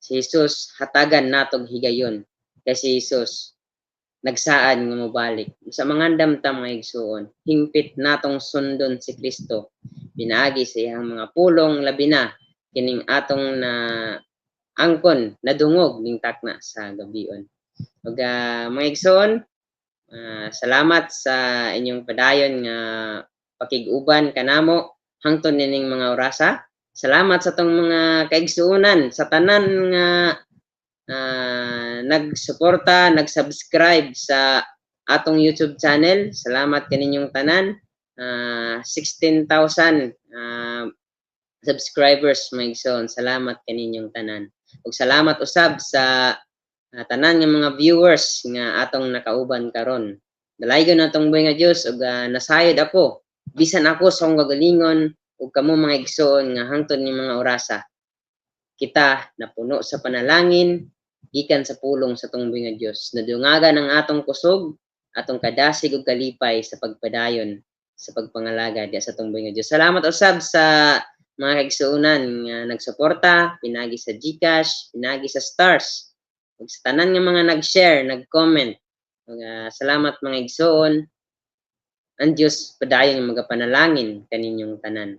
Si Jesus hatagan natog higayon kay si Jesus nagsaan nga mobalik. Sa mga andam ta mga igsuon, hingpit natong sundon si Kristo. Pinaagi sa iyang mga pulong labi na kining atong na angkon nadungog ning takna sa gabion. Ug mga igsoon, salamat sa inyong padayon nga pakig-uban kanamo hangtod nining mga orasa. Salamat sa tong mga kaigsuonan sa tanan nga nagsuporta, nag-subscribe sa atong YouTube channel. Salamat kaninyong tanan. 16,000 subscribers mga igsoon. Salamat kaninyong tanan. Ug salamat usab sa tanan nga mga viewers nga atong nakauban karon. Dalaygon natong buhay nga Dios ug nasayod ako bisan ako sa akong kagalingon ug kamo mga igsoon nga hangtod ni mga orasa kita napuno sa panalangin gikan sa pulong sa tungboy nga Dios. Nadungagan ang atong kusog, atong kadasig ug kalipay sa pagpadayon sa pagpangalaga diya sa tungboy nga Dios. Salamat usab sa mga kaigsuonan nga nagsuporta, pinagi sa GCash, pinagi sa Stars. Ug sa tanan nga mga nag-share, nag-comment. Salamat mga igsoon. Ang Dios padayon nga magapanalangin kaninyong tanan.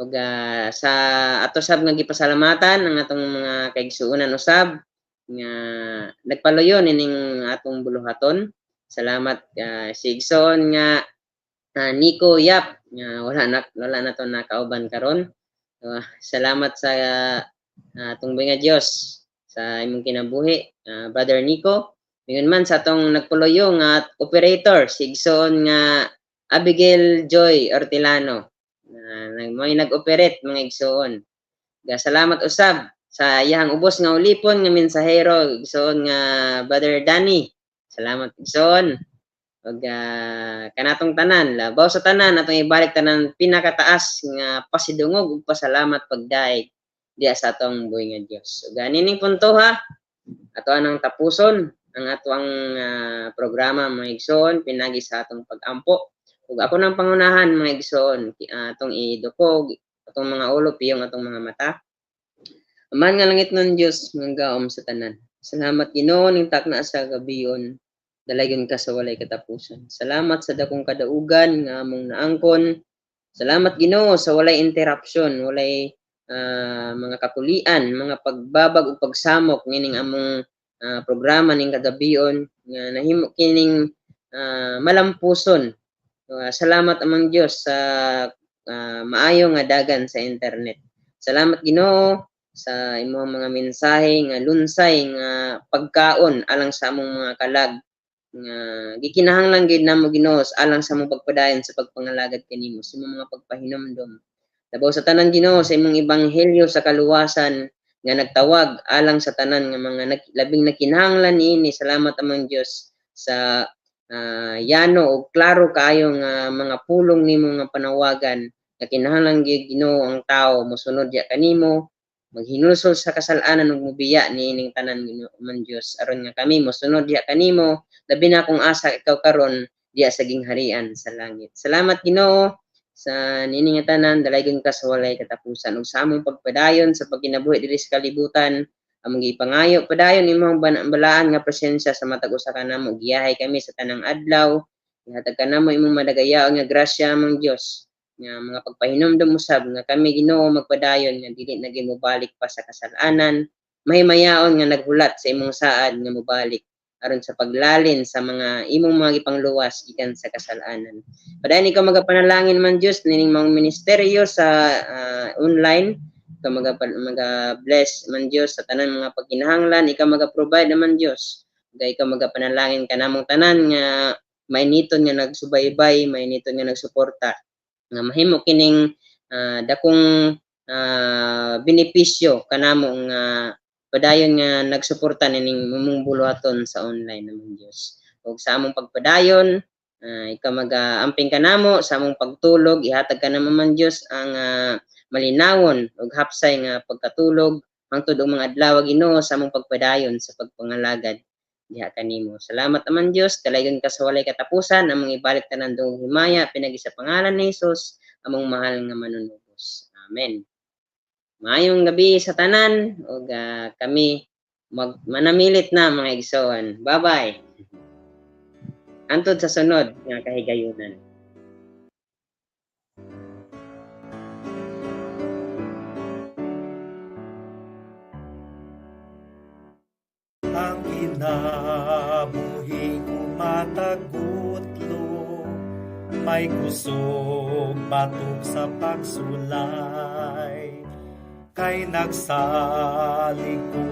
Ug sa ato sab nga gipasalamatan ang atong mga kaigsuonan usab nga nagpaluyon ining atong buluhaton. Salamat si igsoon nga Nico Yap nga wala na to nakauban karon. Salamat sa atong nga Dios sa imong kinabuhi, Brother Nico. Ingon man sa atong nagpuloyo nga operator si igsoon nga Abigail Joy Ortilano. May nag-operate mga igsoon. Salamat usab sa iyang ubos nga ulipon nga mensahero igsoon nga Brother Danny. Salamat igsoon. Ug kanatong tanan, labaw sa tanan atong ibalik tanan pinakataas nga pasidungog ug pasalamat pagdaig diya sa atong buhay nga Dios. Ug nining punto ha, ato anang tapuson ang atuang programa mga igsoon pinagi sa atong pag-ampo. Ug ako nang pangunahan mga igsoon atong idukog atong mga ulo piyong atong mga mata. Aman nga langit ng Dios nga gaom sa tanan. Salamat Ginoo ning takna sa gabiyon. Dalaygon ka sa walay katapusan. Salamat sa dakong kadaugan nga among naangkon. Salamat Ginoo sa walay interruption, walay mga kakulian, mga pagbabag ug pagsamok nining among programa ning kagabion nga nahimo kining malampuson. Salamat amang Dios sa maayo nga dagan sa internet. Salamat Ginoo sa imong mga mensahe nga lunsay nga pagkaon alang sa among mga kalag nga gikinahanglan gid namo Ginoo alang sa among pagpadayon sa pagpangalagad kanimo sa imong mga pagpahinomdom. Labaw sa tanan Ginoo sa imong ebanghelyo sa kaluwasan nga nagtawag alang sa tanan nga mga labing nakinahanglan niini. Salamat amang Dios sa yano o klaro kayo nga mga pulong nimo nga panawagan nga kinahanglan gyud Ginoo ang tao mosunod diya kanimo, maghinulsol sa kasal-anan ug mobiya niining tanan Ginoo man Dios aron nga kami mosunod diya kanimo, labi na kung asa ikaw karon diya sa gingharian sa langit. Salamat Ginoo sa niining nga tanan, dalaygon ka sa walay katapusan ug sa among pagpadayon sa pagkinabuhi diri sa kalibutan. Among gipangayo padayon imong balaan nga presensya sa matag usa ka namo. Giyahay kami sa tanang adlaw. Ihatag ka namo imong madagayaon nga grasya among Dios. Nga mga pagpahinomdom usab nga kami Ginoo magpadayon nga dili na gyud mobalik pa sa kasalanan. Mahimayaon nga naghulat sa imong saad nga mobalik aron sa paglalin sa mga imong mga gipangluwas gikan sa kasalanan. Padayon ikaw magapanalangin man Dios nining mga ministeryo sa online. Ikaw maga-bless man Dios sa tanan mga pagkinahanglan, ikaw maga-provide naman Dios. Ikaw magapanalangin ka namong tanan nga mainiton nga nagsubaybay, mainiton nga nagsuporta. Nga mahimo kining dakong benepisyo kanamo nga padayon nga nagsuporta nining mumong buluhaton sa online naman Dios. Ug sa among pagpadayon, ikaw mag-amping kanamo sa among pagtulog, ihatag ka naman Dios ang malinawon ug hapsay nga pagkatulog hangtod og mga adlaw Ginoo sa among pagpadayon sa pagpangalagad diha kanimo. Salamat naman Dios, dalaygon ka sa walay katapusan among ibalik tanan dungog himaya pinagi sa pangalan ni Hesus among mahal nga manunubos. Amen. Maayong gabi sa tanan ug kami manamilit na mga igsoon. Bye-bye. Antod sa sunod nga kahigayunan. Ang kinabuhi ko matagutlo, may kusog batok sa pagsulay, kay nagsalig ko